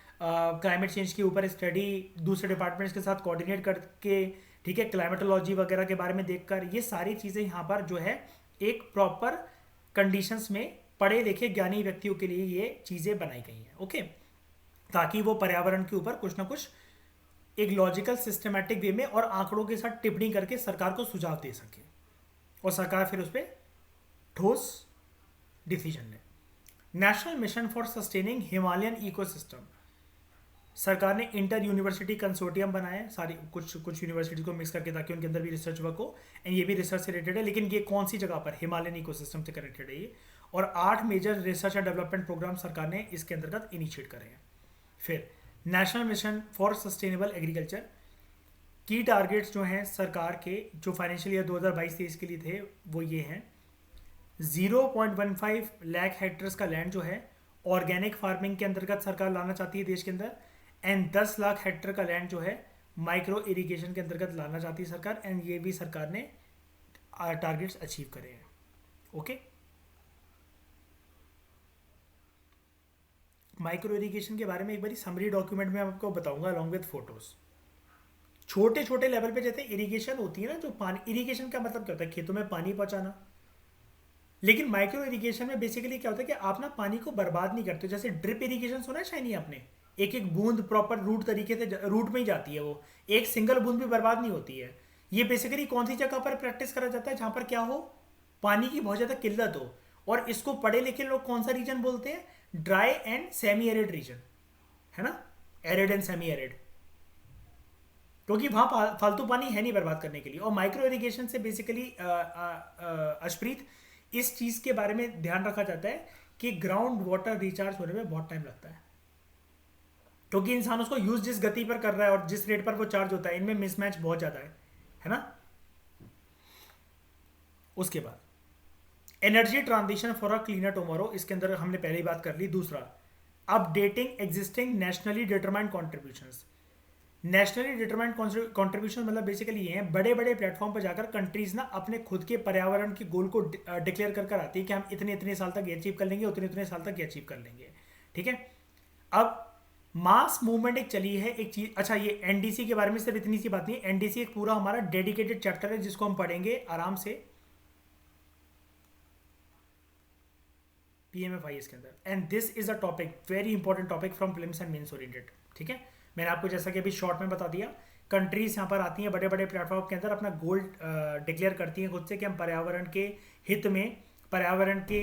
climate change के ऊपर स्टडी दूसरे डिपार्टमेंट्स के साथ कोऑर्डिनेट करके, ठीक है, क्लाइमेटोलॉजी वगैरह के बारे में देखकर, ये सारी चीज़ें यहाँ पर जो है एक प्रॉपर कंडीशंस में पढ़े लिखे ज्ञानी व्यक्तियों के लिए ये चीज़ें बनाई गई हैं, ओके, ताकि वो पर्यावरण के ऊपर कुछ ना कुछ एक लॉजिकल सिस्टमैटिक वे में और आंकड़ों के साथ टिप्पणी करके सरकार को सुझाव दे सके, और सरकार फिर उस पर ठोस डिसीजन ले। National mission for sustaining Himalayan ecosystem, सरकार ने इंटर यूनिवर्सिटी कंसोर्टियम बनाए, सारी कुछ यूनिवर्सिटी को मिक्स करके, ताकि उनके अंदर भी रिसर्च वर्क हो, एंड ये भी रिसर्च से रिलेटेड है। लेकिन ये कौन सी जगह पर, हिमालयन इकोसिस्टम से कनेक्टेड है ये। और 8 major research and development programme सरकार ने इसके अंतर्गत इनिशिएट करे हैं। फिर national mission for sustainable agriculture की टारगेट्स जो हैं सरकार के, जो फाइनेंशियल ईयर 2022-23 के लिए थे, वो ये हैं। 0.15 लाख हेक्टेयर्स का लैंड जो है ऑर्गेनिक फार्मिंग के अंतर्गत सरकार लाना चाहती है देश के अंदर, एंड 10 लाख हेक्टेयर का लैंड जो है माइक्रो इरिगेशन के अंतर्गत लाना चाहती है सरकार, एंड ये भी सरकार ने टारगेट्स अचीव करे हैं, ओके। माइक्रो इरिगेशन के बारे में एक बारी समरी डॉक्यूमेंट में आपको बताऊंगा अलॉन्ग विद फोटोज। छोटे छोटे लेवल पे जैसे इरिगेशन होती है ना, जो पानी, इरिगेशन का मतलब क्या होता है, खेतों में पानी पहुंचाना। लेकिन माइक्रो इरिगेशन में बेसिकली क्या होता है कि आप ना पानी को बर्बाद नहीं करते। जैसे ड्रिप इरिगेशन सुना है शायद आपने, एक एक बूंद प्रॉपर रूट तरीके से रूट में ही जाती है, वो एक सिंगल बूंद भी बर्बाद नहीं होती है। ये बेसिकली कौन सी जगह पर प्रैक्टिस करा जाता है, जहां पर क्या हो, पानी की बहुत ज़्यादा किल्लत हो। और इसको पढ़े लिखे लोग कौन सा रीजन बोलते हैं, dry and semi arid region, है ना, एरिड एंड सेमी एरिड, क्योंकि वहां फालतू पानी है नहीं बर्बाद करने के लिए। और माइक्रो इरिगेशन से बेसिकली अशप्रीत इस चीज़ के बारे में ध्यान रखा जाता है कि ग्राउंड वाटर रिचार्ज होने में बहुत टाइम लगता है, क्योंकि इंसान उसको यूज जिस गति पर कर रहा है और जिस रेट पर वो चार्ज होता है, इनमें मिसमैच बहुत ज़्यादा है ना। उसके बाद energy transition for a cleaner tomorrow, इसके अंदर हमने पहले ही बात कर ली। दूसरा, updating existing nationally determined contributions. Nationally determined contribution मतलब बेसिकली ये हैं, बड़े बड़े प्लेटफॉर्म पर जाकर कंट्रीज ना अपने खुद के पर्यावरण के गोल को डिक्लेयर कर आती है कि हम इतने इतने साल तक ये अचीव कर लेंगे, उतने उतने साल तक ये अचीव कर लेंगे, ठीक है। अब मास मूवमेंट एक चली है एक चीज। अच्छा, ये एनडीसी के बारे में सिर्फ इतनी सी बात नहीं, एनडीसी एक पूरा हमारा डेडिकेटेड चैप्टर है जिसको हम पढ़ेंगे आराम से PMFIS के अंदर, and this is a topic, very important topic from prelims and mains oriented, ठीक है। मैंने आपको जैसा कि अभी शॉर्ट में बता दिया, कंट्रीज यहाँ पर आती हैं बड़े बड़े प्लेटफॉर्म के अंदर, अपना गोल डिक्लेयर करती हैं खुद से कि हम पर्यावरण के हित में, पर्यावरण के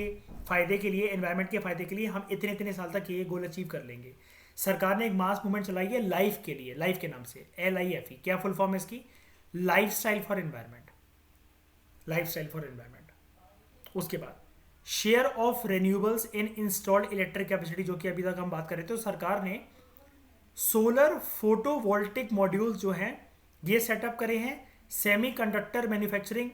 फायदे के लिए, एनवायरनमेंट के फायदे के लिए हम इतने इतने साल तक ये गोल अचीव कर लेंगे। सरकार ने एक मास मूवमेंट चलाई है लाइफ के लिए, लाइफ के नाम से, LIFE, क्या फुल फॉर्म है इसकी, life style for environment, life style for environment. उसके बाद share of renewables in installed electric capacity, जो कि अभी तक हम बात कर रहे थे। तो सरकार ने सोलर फोटोवोल्टिक मॉड्यूल्स जो हैं ये सेटअप करे हैं, सेमीकंडक्टर मैन्युफैक्चरिंग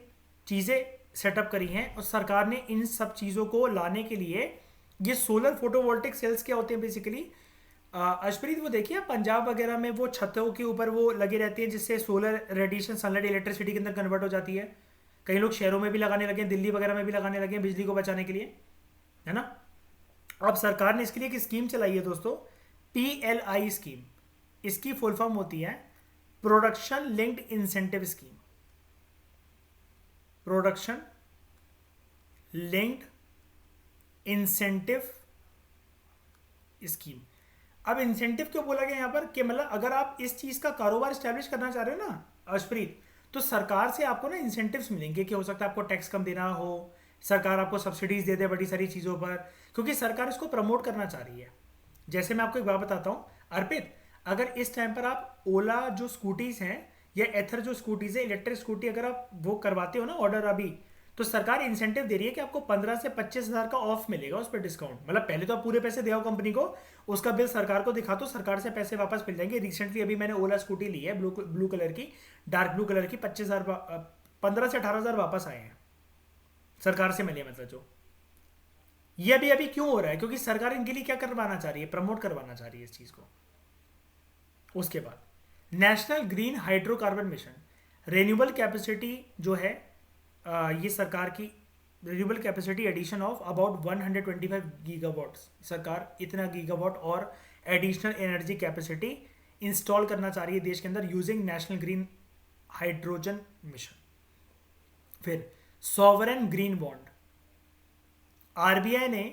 चीज़ें सेटअप करी हैं, और सरकार ने इन सब चीज़ों को लाने के लिए, ये सोलर फोटोवोल्टिक सेल्स क्या होते हैं बेसिकली, अर्शप्रीत वो देखिए पंजाब वगैरह में वो छतों के ऊपर वो लगी रहती है जिससे सोलर रेडिएशन सनलाइट इलेक्ट्रिसिटी के अंदर कन्वर्ट हो जाती है। कई लोग शहरों में भी लगाने लगे हैं, दिल्ली वगैरह में भी लगाने लगे हैं बिजली को बचाने के लिए, है ना। अब सरकार ने इसके लिए एक स्कीम चलाई है दोस्तों, PLI स्कीम। इसकी फुल फॉर्म होती है production linked incentive scheme. Production linked incentive scheme. अब इंसेंटिव क्यों बोला गया यहाँ पर कि मतलब अगर आप इस चीज़ का कारोबार स्टैब्लिश करना चाह रहे हो ना अर्शप्रीत, तो सरकार से आपको ना इंसेंटिव्स मिलेंगे कि हो सकता है आपको टैक्स कम देना हो, सरकार आपको सब्सिडीज दे दे बड़ी सारी चीज़ों पर, क्योंकि सरकार इसको प्रमोट करना चाह रही है। जैसे मैं आपको एक बात बताता हूँ अर्पित, अगर इस टाइम पर आप ओला जो स्कूटीज हैं या एथर जो स्कूटीज है इलेक्ट्रिक स्कूटी अगर आप वो करवाते हो ना ऑर्डर अभी, तो सरकार इंसेंटिव दे रही है कि आपको 15 से 25 हज़ार का ऑफ मिलेगा उस पर डिस्काउंट। मतलब पहले तो आप पूरे पैसे दे कंपनी को, उसका बिल सरकार को दिखा, तो सरकार से पैसे वापस मिल जाएंगे। रिसेंटली अभी मैंने ओला स्कूटी ली है ब्लू ब्लू कलर की, डार्क ब्लू कलर की, 25,000 15 से 18 हज़ार वापस आए हैं सरकार से मिले। मतलब जो ये अभी अभी क्यों हो रहा है, क्योंकि सरकार इनके लिए क्या करवाना चाह रही है, प्रमोट करवाना चाह रही है इस चीज़ को। उसके बाद national green hydrocarbon mission, renewable capacity जो है ये सरकार की renewable capacity addition of about 125 gigawatts. सरकार इतना गीगावाट और एडिशनल एनर्जी कैपेसिटी इंस्टॉल करना चाह रही है देश के अंदर using national green hydrogen mission. फिर सॉवरेन ग्रीन बॉन्ड, RBI ने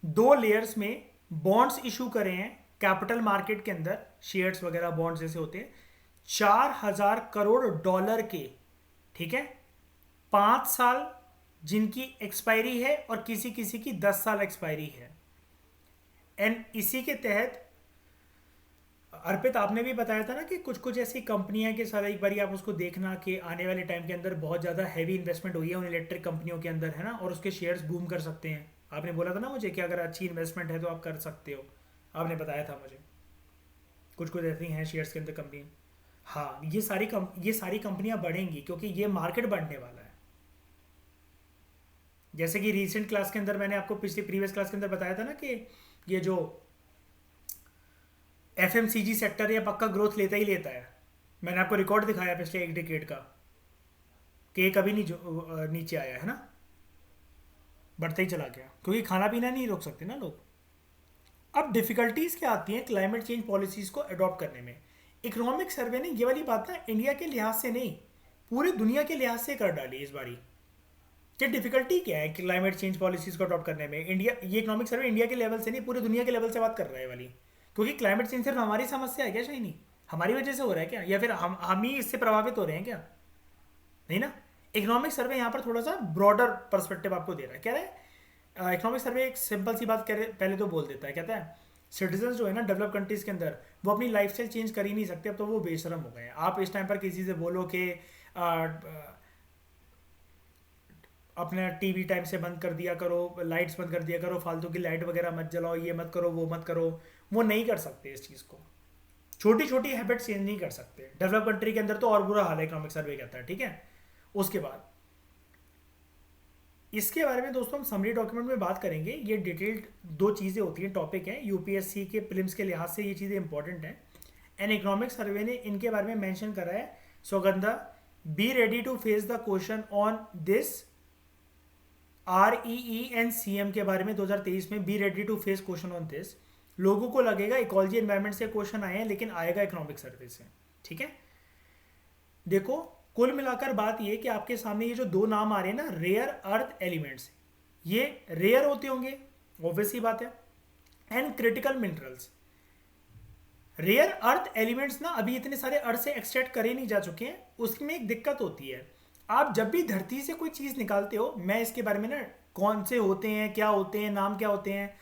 2 लेयर्स में बॉन्ड्स इशू करे हैं कैपिटल मार्केट के अंदर, शेयर्स वगैरह बॉन्ड्स जैसे होते हैं, 4,000 करोड़ के, ठीक है, 5 साल जिनकी एक्सपायरी है और किसी किसी की 10 साल एक्सपायरी है। एंड इसी के तहत अर्पित आपने भी बताया था ना कि कुछ कुछ ऐसी कंपनियां के साथ एक बार आप उसको देखना कि आने वाले टाइम के अंदर बहुत ज़्यादा हैवी इन्वेस्टमेंट हुई है उन इलेक्ट्रिक कंपनियों के अंदर, है ना, और उसके शेयर्स बूम कर सकते हैं। आपने बोला था ना मुझे कि अगर अच्छी इन्वेस्टमेंट है तो आप कर सकते हो, आपने बताया था मुझे कुछ कुछ ऐसी हैं शेयर्स के अंदर कंपनी। हाँ, ये सारी कंपनियां बढ़ेंगी क्योंकि ये मार्केट बढ़ने वाला है। जैसे कि रीसेंट क्लास के अंदर मैंने आपको पिछली प्रीवियस क्लास के अंदर बताया था ना कि ये जो FMCG सेक्टर ये पक्का ग्रोथ लेता ही लेता है। मैंने आपको रिकॉर्ड दिखाया पिछले 1 डिकेड का कि ये कभी नहीं नीचे आया, है ना, बढ़ता ही चला गया, क्योंकि खाना पीना नहीं रोक सकते ना लोग। अब डिफिकल्टीज क्या आती हैं क्लाइमेट चेंज पॉलिसीज को अडॉप्ट करने में। इकोनॉमिक सर्वे ने ये वाली बात ना इंडिया के लिहाज से नहीं पूरी दुनिया के लिहाज से कर डाली इस बारी कि डिफिकल्टी क्या है क्लाइमेट चेंज पॉलिसीज को अडॉप्ट करने में। इंडिया, ये इकोनॉमिक सर्वे इंडिया के लेवल से नहीं पूरी दुनिया के लेवल से बात कर रहा है वाली, क्योंकि क्लाइमेट चेंज सिर्फ हमारी समस्या है क्या, शायद नहीं हमारी वजह से हो रहा है क्या, या फिर हम ही इससे प्रभावित हो रहे हैं क्या, नहीं ना। इकोनॉमिक सर्वे यहाँ पर थोड़ा सा ब्रॉडर पर्सपेक्टिव आपको दे रहा है। कह रहा है इकोनॉमिक सर्वे एक सिंपल सी बात पहले तो बोल देता है, कहता है सिटीजन जो है ना डेवलप कंट्रीज के अंदर वो अपनी लाइफस्टाइल चेंज कर ही नहीं सकते, अब तो वो बेशरम हो गए हैं। आप इस टाइम पर किसी से बोलो कि अपना टीवी टाइम से बंद कर दिया करो, लाइट्स बंद कर दिया करो, फालतू की लाइट वगैरह मत जलाओ, ये मत करो वो मत करो, वो नहीं कर सकते इस चीज़ को। छोटी छोटी हैबिट चेंज नहीं कर सकते। डेवलप कंट्री के अंदर तो और बुरा हाल है, इकोनॉमिक सर्वे कहता है, ठीक है। उसके बाद इसके बारे में दोस्तों हम समरी डॉक्यूमेंट में बात करेंगे। ये डिटेल्ड 2 चीज़ें होती हैं, टॉपिक है, UPSC के प्रीलिम्स के लिहाज से ये चीज़ें इंपॉर्टेंट हैं। एंड इकोनॉमिक सर्वे ने इनके बारे में मेंशन करा है, Saugandha be ready to face the question on this. REE and CM के बारे में 2023 में be ready to face question on this. लोगों को लगेगा इकोलॉजी एनवायरमेंट से क्वेश्चन आए हैं, लेकिन आएगा इकोनॉमिक सर्वे से, ठीक है। देखो कुल मिलाकर बात ये कि आपके सामने ये जो 2 नाम आ रहे हैं ना, रेयर अर्थ एलिमेंट्स, ये रेयर होते होंगे, ऑब्वियस ही बात है, and critical minerals. Rare earth elements ना अभी इतने सारे अर्थ से एक्सट्रैक्ट करे नहीं जा चुके हैं, उसमें एक दिक्कत होती है। आप जब भी धरती से कोई चीज़ निकालते हो, मैं इसके बारे में ना कौन से होते हैं, क्या होते हैं, नाम क्या होते हैं,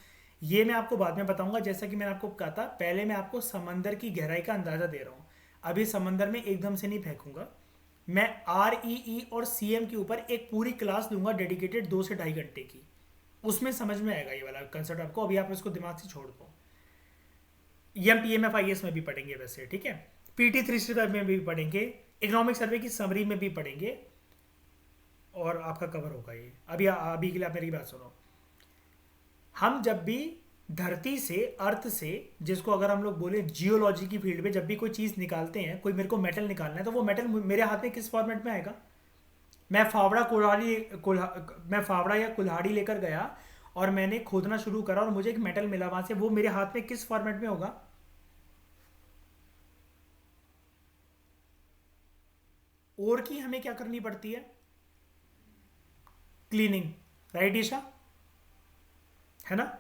ये मैं आपको बाद में बताऊंगा। जैसा कि मैंने आपको कहा था, पहले मैं आपको समंदर की गहराई का अंदाज़ा दे रहा हूँ। अभी समंदर में एकदम से नहीं फेंकूंगा मैं। REE और CM के ऊपर एक पूरी क्लास दूंगा डेडिकेटेड 2 से 2.5 घंटे की, उसमें समझ में आएगा ये वाला कंसेप्ट आपको। अभी आप इसको दिमाग से छोड़ दो। PMF IAS में भी पढ़ेंगे वैसे, ठीक है, PT 365 में भी पढ़ेंगे, इकोनॉमिक सर्वे की समरी में भी पढ़ेंगे, और आपका कवर होगा ये। अभी के लिए आप मेरी बात सुनो। हम जब भी धरती से, अर्थ से, जिसको अगर हम लोग बोले जियोलॉजी की फील्ड में, जब भी कोई चीज़ निकालते हैं, कोई मेरे को मेटल निकालना है, तो वो मेटल मेरे हाथ में किस फॉर्मेट में आएगा? मैं फावड़ा कुल्हाड़ी मैं फावड़ा या कुल्हाड़ी लेकर गया और मैंने खोदना शुरू करा और मुझे एक मेटल मिला वहां से, वो मेरे हाथ में किस फॉर्मेट में होगा? और की हमें क्या करनी पड़ती है? Cleaning, right Isha? है ना?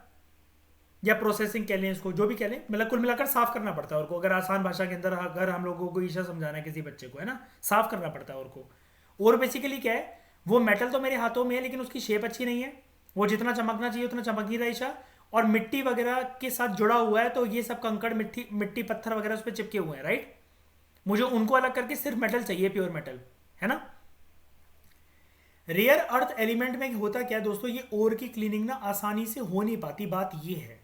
या प्रोसेसिंग कह लें इसको, जो भी कह लें, मतलब कुल मिलाकर साफ करना पड़ता है और को, अगर आसान भाषा के अंदर अगर हम लोगों को ईशा समझाना है किसी बच्चे को, है ना, साफ करना पड़ता है और को। और बेसिकली क्या है, वो मेटल तो मेरे हाथों में है लेकिन उसकी शेप अच्छी नहीं है, वो जितना चमकना चाहिए उतना चमक नहीं रहा ईशा, और मिट्टी वगैरह के साथ जुड़ा हुआ है, तो ये सब कंकड़, मिट्टी मिट्टी पत्थर वगैरह उस पर चिपके हुए हैं, राइट? मुझे उनको अलग करके सिर्फ मेटल चाहिए, प्योर मेटल, है ना? रेयर अर्थ एलिमेंट में होता क्या है दोस्तों, ये ओर की क्लीनिंग ना आसानी से हो नहीं पाती, बात ये है,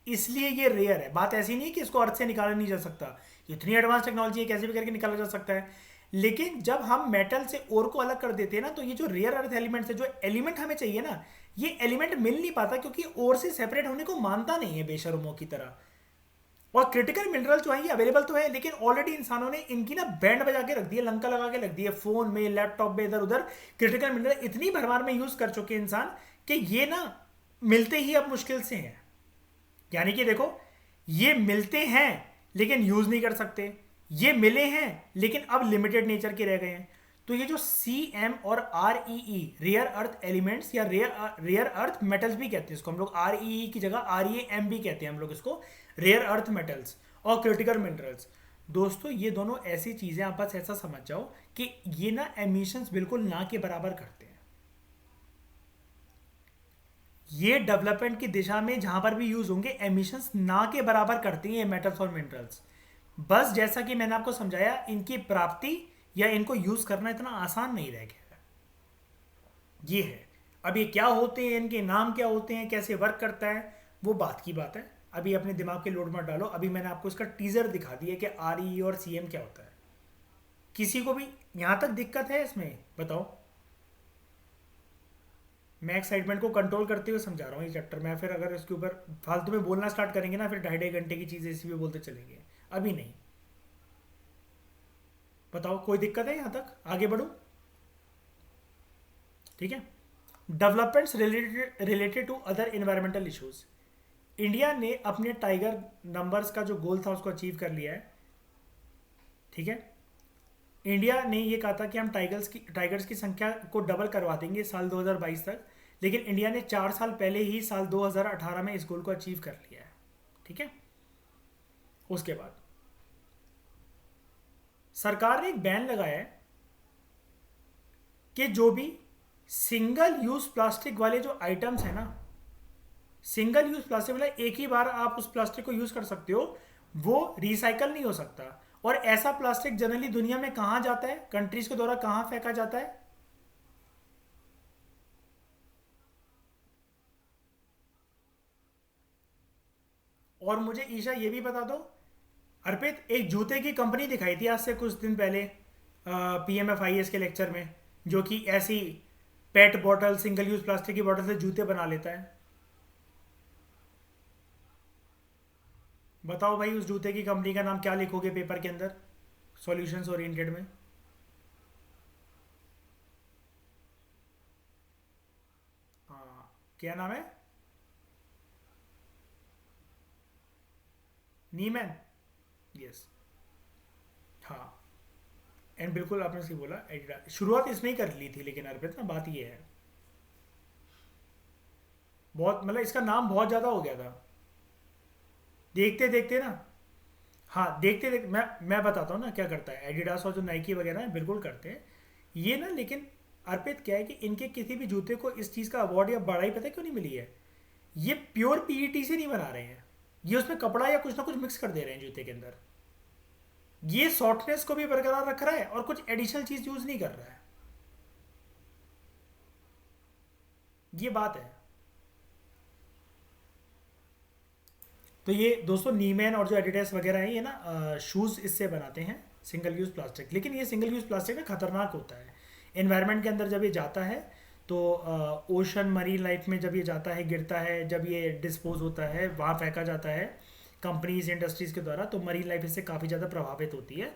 इसलिए ये रेयर है। बात ऐसी नहीं है कि इसको अर्थ से निकाला नहीं जा सकता, इतनी एडवांस टेक्नोलॉजी है, कैसे भी करके निकाला जा सकता है। लेकिन जब हम मेटल से ओर को अलग कर देते हैं ना, तो ये जो रेयर अर्थ एलिमेंट है, जो एलिमेंट हमें चाहिए ना, ये एलिमेंट मिल नहीं पाता, क्योंकि ओर से सेपरेट होने को मानता नहीं है बेशर्मों की तरह। और क्रिटिकल मिनरल जो है ये अवेलेबल तो है, लेकिन ऑलरेडी इंसानों ने इनकी ना बैंड बजा के रख दी है, लंका लगा के रख दी है, फोन में, लैपटॉप में, इधर उधर क्रिटिकल मिनरल इतनी भरमार में यूज कर चुके हैं इंसान कि ये ना मिलते ही अब मुश्किल से हैं। यानी कि देखो, ये मिलते हैं लेकिन यूज नहीं कर सकते, ये मिले हैं लेकिन अब लिमिटेड नेचर के रह गए हैं। तो ये जो सी एम और आर ई ई, रेयर अर्थ एलिमेंट्स या रेयर अर्थ मेटल्स भी कहते हैं इसको हम लोग, आर ई की जगह आर ई एम भी कहते हैं हम लोग इसको, रेयर अर्थ मेटल्स और क्रिटिकल मिनरल्स। दोस्तों ये दोनों ऐसी चीजें, आप बस ऐसा समझ जाओ कि ये ना एमिशंस बिल्कुल ना के बराबर करते हैं। ये डेवलपमेंट की दिशा में जहां पर भी यूज होंगे, एमिशंस ना के बराबर करती हैं ये मेटल्स और मिनरल्स। बस जैसा कि मैंने आपको समझाया, इनकी प्राप्ति या इनको यूज करना इतना आसान नहीं रह गया है। ये है, अब ये क्या होते हैं, इनके नाम क्या होते हैं, कैसे वर्क करता है, वो बात की बात है। अभी अपने दिमाग के लोड मत डालो, अभी मैंने आपको इसका टीजर दिखा दिया कि आर ई और सी एम क्या होता है। किसी को भी यहां तक दिक्कत है इसमें, बताओ? मैं एक्साइटमेंट को कंट्रोल करते हुए समझा रहा हूँ ये चैप्टर में, फिर अगर इसके ऊपर फालतू में बोलना स्टार्ट करेंगे ना, फिर 2.5 घंटे की चीज़ इसी में बोलते चलेंगे। अभी नहीं, बताओ कोई दिक्कत है यहाँ तक? आगे बढ़ूँ? ठीक है। Developments related to other environmental issues. India ने अपने टाइगर नंबर्स का जो गोल था उसको अचीव कर लिया है। ठीक है, इंडिया ने ये कहा था कि हम टाइगर्स की संख्या को डबल करवा देंगे साल 2022 तक, लेकिन इंडिया ने 4 साल पहले ही साल 2018 में इस गोल को अचीव कर लिया है। ठीक है, उसके बाद सरकार ने एक बैन लगाया है कि जो भी सिंगल यूज प्लास्टिक वाले जो आइटम्स है ना, सिंगल यूज प्लास्टिक मतलब एक ही बार आप उस प्लास्टिक को यूज कर सकते हो, वो रिसाइकल नहीं हो सकता। और ऐसा प्लास्टिक जनरली दुनिया में कहां जाता है, कंट्रीज के द्वारा कहां फेंका जाता है? और मुझे ईशा ये भी बता दो, अर्पित, एक जूते की कंपनी दिखाई थी आज से कुछ दिन पहले PMFIS के लेक्चर में, जो कि ऐसी पेट बॉटल, सिंगल यूज प्लास्टिक की बॉटल से जूते बना लेता है। बताओ भाई, उस जूते की कंपनी का नाम क्या लिखोगे पेपर के अंदर, सॉल्यूशंस ओरिएंटेड में? हाँ, क्या नाम है? नीमैन। यस, हाँ। एंड बिल्कुल आपने सही बोला, एडिडास शुरुआत इसने ही कर ली थी, लेकिन अर्पित ना बात ये है, बहुत मतलब इसका नाम बहुत ज़्यादा हो गया था देखते देखते ना। हाँ, देखते देखते मैं बताता हूँ ना क्या करता है एडिडास और जो नाइकी वगैरह है, बिल्कुल करते हैं ये ना। लेकिन अर्पित क्या है कि इनके किसी भी जूते को इस चीज़ का अवार्ड या बड़ाई पता है क्यों नहीं मिली है? ये प्योर PET से नहीं बना रहे हैं, ये उसमें कपड़ा या कुछ ना कुछ मिक्स कर दे रहे हैं जूते के अंदर। ये सॉफ्टनेस को भी बरकरार रख रहा है और कुछ एडिशनल चीज़ यूज़ नहीं कर रहा है, ये बात है। तो ये दोस्तों नीमैन और जो एडिडास वगैरह है, ये ना शूज़ इससे बनाते हैं, सिंगल यूज़ प्लास्टिक। लेकिन ये सिंगल यूज़ प्लास्टिक ना खतरनाक होता है, एनवायरनमेंट के अंदर जब ये जाता है तो ओशन मरीन लाइफ में जब ये जाता है, गिरता है, जब ये डिस्पोज होता है, वहाँ फेंका जाता है कंपनीज इंडस्ट्रीज़ के द्वारा, तो मरीन लाइफ इससे काफ़ी ज़्यादा प्रभावित होती है।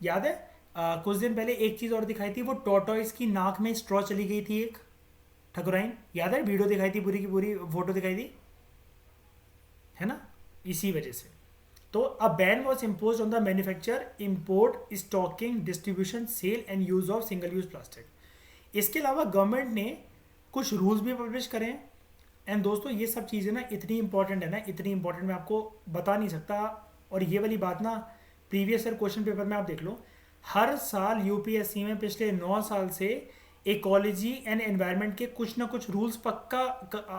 याद है कुछ दिन पहले एक चीज़ और दिखाई थी, वो टॉर्टोइस की नाक में स्ट्रॉ चली गई थी एक, ठकुराइन, याद है? वीडियो दिखाई थी, पूरी की पूरी फोटो दिखाई थी, है ना? इसी वजह से तो a ban was impose on the manufacture, import, stocking, distribution, sale and use of single use plastic. इसके अलावा गवर्नमेंट ने कुछ रूल्स भी पब्लिश करे हैं। एंड दोस्तों ये सब चीज़ें ना इतनी इंपॉर्टेंट है ना, इतनी इंपॉर्टेंट मैं आपको बता नहीं सकता। और ये वाली बात ना प्रीवियस ईयर क्वेश्चन पेपर में आप देख लो, हर साल यूपीएससी में पिछले 9 साल से इकोलॉजी एंड एनवायरनमेंट के कुछ ना कुछ रूल्स पक्का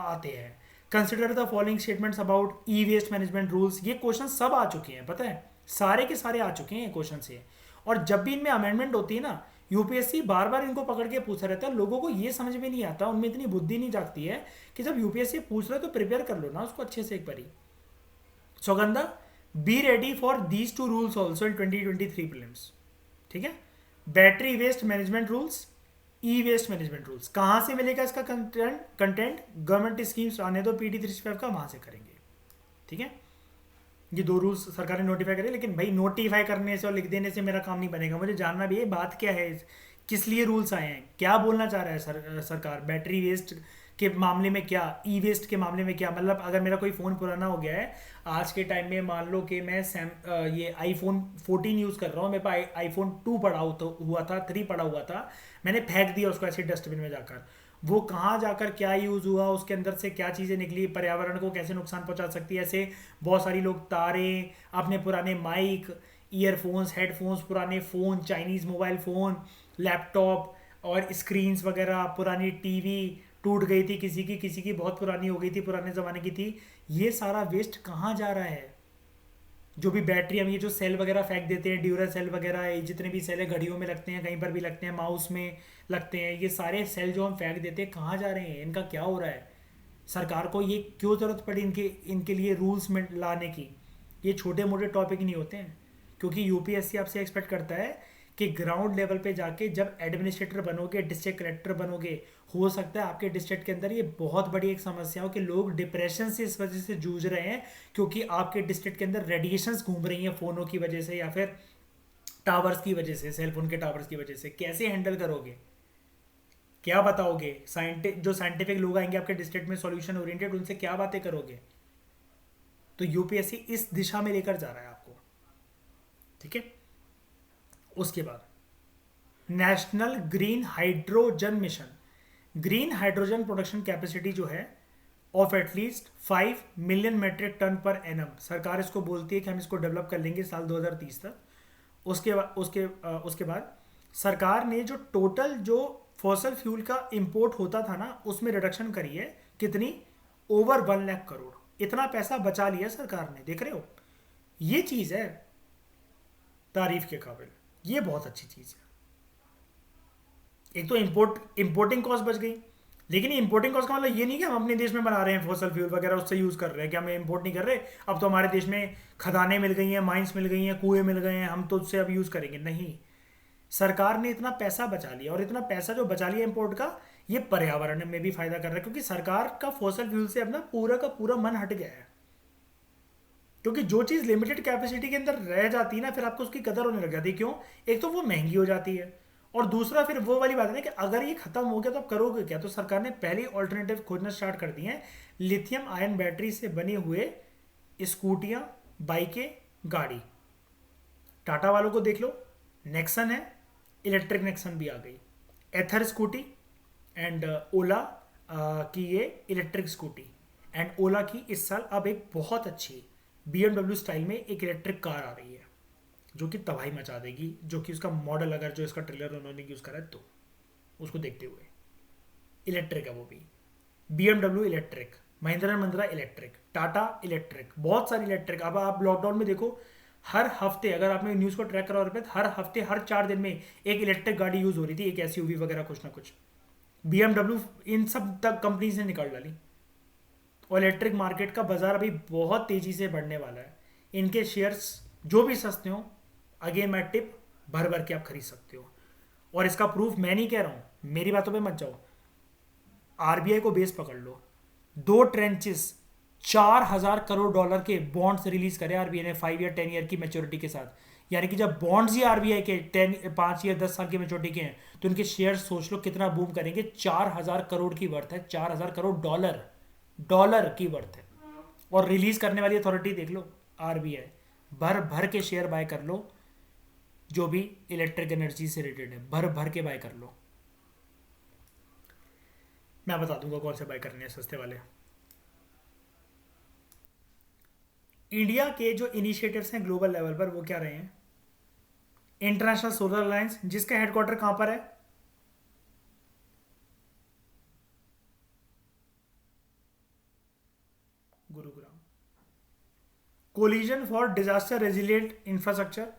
आते हैं। Consider the following statements about e waste management rules, ये क्वेश्चन सब आ चुके हैं, पता है, सारे के सारे आ चुके हैं क्वेश्चन से। और जब भी इनमें अमेंडमेंट होती है ना, यूपीएससी बार बार इनको पकड़ के पूछा रहता है। लोगों को ये समझ में नहीं आता, उनमें इतनी बुद्धि नहीं जागती है कि जब यूपीएससी पूछ रहा है तो प्रिपेयर कर लो ना उसको अच्छे से एक बारी। Saugandha, be ready for these two rules also in 2023 prelims, ठीक है? Battery waste management rules, E waste management rules, कहाँ से मिलेगा इसका कंटेंट गवर्नमेंट स्कीम्स आने दो पीटी 365 का, वहाँ से करेंगे, ठीक है? ये 2 रूल्स सरकार ने नोटिफाई करे, लेकिन भाई नोटिफाई करने से और लिख देने से मेरा काम नहीं बनेगा, मुझे जानना भी है बात क्या है, किस लिए रूल्स आए हैं, क्या बोलना चाह रहा है सरकार। बैटरी वेस्ट के मामले में क्या, ई वेस्ट के मामले में क्या, मतलब अगर मेरा कोई फ़ोन पुराना हो गया है आज के टाइम में, मान लो कि मैं ये आईफोन 14 यूज़ कर रहा हूँ, मेरे पास आईफोन 2 पड़ा हुआ था, 3 पड़ा हुआ था, मैंने फेंक दिया उसको ऐसे डस्टबिन में जाकर, वो कहाँ जाकर क्या यूज़ हुआ, उसके अंदर से क्या चीज़ें निकली, पर्यावरण को कैसे नुकसान पहुंचा सकती है। ऐसे बहुत सारी लोग तारें, अपने पुराने माइक, ईयरफोन्स, हेडफोन्स, पुराने phone, Chinese mobile phone, laptop और स्क्रीन्स वगैरह, पुरानी टीवी टूट गई थी किसी की बहुत पुरानी हो गई थी, पुराने ज़माने की थी, ये सारा वेस्ट कहाँ जा रहा है? जो भी बैटरी हम ये जो सेल वगैरह फेंक देते हैं, ड्यूरा सेल वगैरह, ये जितने भी सेल है घड़ियों में लगते हैं, कहीं पर भी लगते हैं, माउस में लगते हैं, ये सारे सेल जो हम फेंक देते हैं कहाँ जा रहे हैं, इनका क्या हो रहा है? सरकार को ये क्यों ज़रूरत पड़ी इनके इनके लिए रूल्स में लाने की? ये छोटे मोटे टॉपिक नहीं होते हैं, क्योंकि यूपीएससी आपसे एक्सपेक्ट करता है कि ग्राउंड लेवल पे जाके जब एडमिनिस्ट्रेटर बनोगे, डिस्ट्रिक्ट कलेक्टर बनोगे, हो सकता है आपके डिस्ट्रिक्ट के अंदर ये बहुत बड़ी एक समस्या हो कि लोग डिप्रेशन से इस वजह से जूझ रहे हैं क्योंकि आपके डिस्ट्रिक्ट के अंदर रेडिएशंस घूम रही हैं फ़ोनों की वजह से या फिर टावर्स की वजह से, सेलफोन के टावर्स की वजह से। कैसे हैंडल करोगे, क्या बताओगे? जो साइंटिफिक लोग आएंगे आपके डिस्ट्रिक्ट में सॉल्यूशन ओरिएंटेड, उनसे क्या बातें करोगे? तो यूपीएससी इस दिशा में लेकर जा रहा है आपको, ठीक है? उसके बाद national green hydrogen mission, green hydrogen production capacity जो है of at least 5 million metric ton पर एनम, सरकार इसको बोलती है कि हम इसको डेवलप कर लेंगे साल 2030 तक। उसके बाद सरकार ने जो टोटल जो फॉसल फ्यूल का इंपोर्ट होता था ना, उसमें रिडक्शन करी है, कितनी? ओवर 1 लाख करोड़, इतना पैसा बचा लिया सरकार ने, देख रहे हो? ये चीज़ है तारीफ के काबिल, ये बहुत अच्छी चीज़ है। एक तो इंपोर्टिंग कॉस्ट बच गई, लेकिन ये इंपोर्टिंग कॉस्ट का मतलब ये नहीं कि हम अपने देश में बना रहे हैं फॉसल फ्यूल वगैरह, उससे यूज़ कर रहे हैं, कि हम इंपोर्ट नहीं कर रहे, अब तो हमारे देश में खदानें मिल गई हैं, माइंस मिल गई हैं, कुएं मिल गए हैं, हम तो उससे अब यूज़ करेंगे। नहीं, सरकार ने इतना पैसा बचा लिया, और इतना पैसा जो बचा लिया इंपोर्ट का, ये पर्यावरण में भी फायदा कर रहा है, क्योंकि सरकार का फॉसल फ्यूल से अपना पूरा का पूरा मन हट गया है। क्योंकि जो चीज़ लिमिटेड कैपेसिटी के अंदर रह जाती है ना, फिर आपको उसकी कदर होने लग जाती है। क्यों? एक तो वो महंगी हो जाती है, और दूसरा फिर वो वाली बात है ना कि अगर ये खत्म हो गया तो आप करोगे क्या? तो सरकार ने पहले ऑल्टरनेटिव खोजना स्टार्ट कर दिए हैं, लिथियम आयन बैटरी से बने हुए स्कूटियाँ, बाइकें, गाड़ी। टाटा वालों को देख लो, नेक्सन है, इलेक्ट्रिक नेक्सन भी आ गई, एथर स्कूटी एंड ओला की ये इलेक्ट्रिक स्कूटी, एंड ओला की इस साल अब एक बहुत अच्छी BMW स्टाइल में एक इलेक्ट्रिक कार आ रही है जो कि तबाही मचा देगी, जो कि उसका मॉडल अगर जो इसका ट्रेलर उन्होंने यूज़ करा है तो उसको देखते हुए, इलेक्ट्रिक है वो भी। BMW electric, Mahindra and Mahindra electric, Tata electric, बहुत सारी इलेक्ट्रिक। अब आप लॉकडाउन में देखो, हर हफ्ते अगर आपने न्यूज़ को ट्रैक करा और हर हफ्ते हर 4 दिन में एक इलेक्ट्रिक गाड़ी यूज़ हो रही थी, एक SUV वगैरह कुछ ना कुछ। BMW इन सब तक कंपनीज ने निकाल डाली, और इलेक्ट्रिक मार्केट का बाजार अभी बहुत तेज़ी से बढ़ने वाला है। इनके शेयर्स जो भी सस्ते हों, अगेन माई टिप, भर भर के आप खरीद सकते हो। और इसका प्रूफ मैं नहीं कह रहा हूँ, मेरी बातों पे मत जाओ, आरबीआई को बेस पकड़ लो, 2 ट्रेंचेस, 4,000 करोड़ डॉलर के बॉन्ड्स रिलीज करे आरबीआई ने 5 ईयर 10 ईयर की मैच्योरिटी के साथ। यानी कि जब बॉन्ड्स ही आरबीआई के 5 ईयर 10 साल की मैच्योरिटी के हैं तो उनके शेयर सोच लो कितना बूम करेंगे। 4,000 करोड़ की वर्थ है, 4,000 करोड़ डॉलर की वर्थ है। और रिलीज करने वाली अथॉरिटी देख लो आरबीआई, भर भर के शेयर बाय कर लो, जो भी इलेक्ट्रिक एनर्जी से रिलेटेड है भर भर के बाय कर लो। मैं बता दूंगा कौन से बाय करने हैं सस्ते वाले। इंडिया के जो इनिशिएटिव्स हैं ग्लोबल लेवल पर वो क्या रहे हैं? इंटरनेशनल सोलर अलायंस, जिसका हेडक्वार्टर कहां पर है? Gurugram. Collision for disaster resilient infrastructure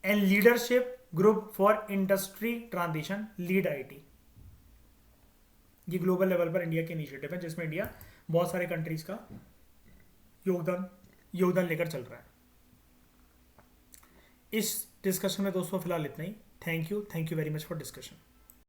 and leadership group for industry transition, lead IT. ये ग्लोबल लेवल पर इंडिया के इनिशिएटिव है जिसमें इंडिया बहुत सारे कंट्रीज का योगदान योगदान लेकर चल रहा है। इस डिस्कशन में दोस्तों फिलहाल इतना ही। Thank you very much for discussion.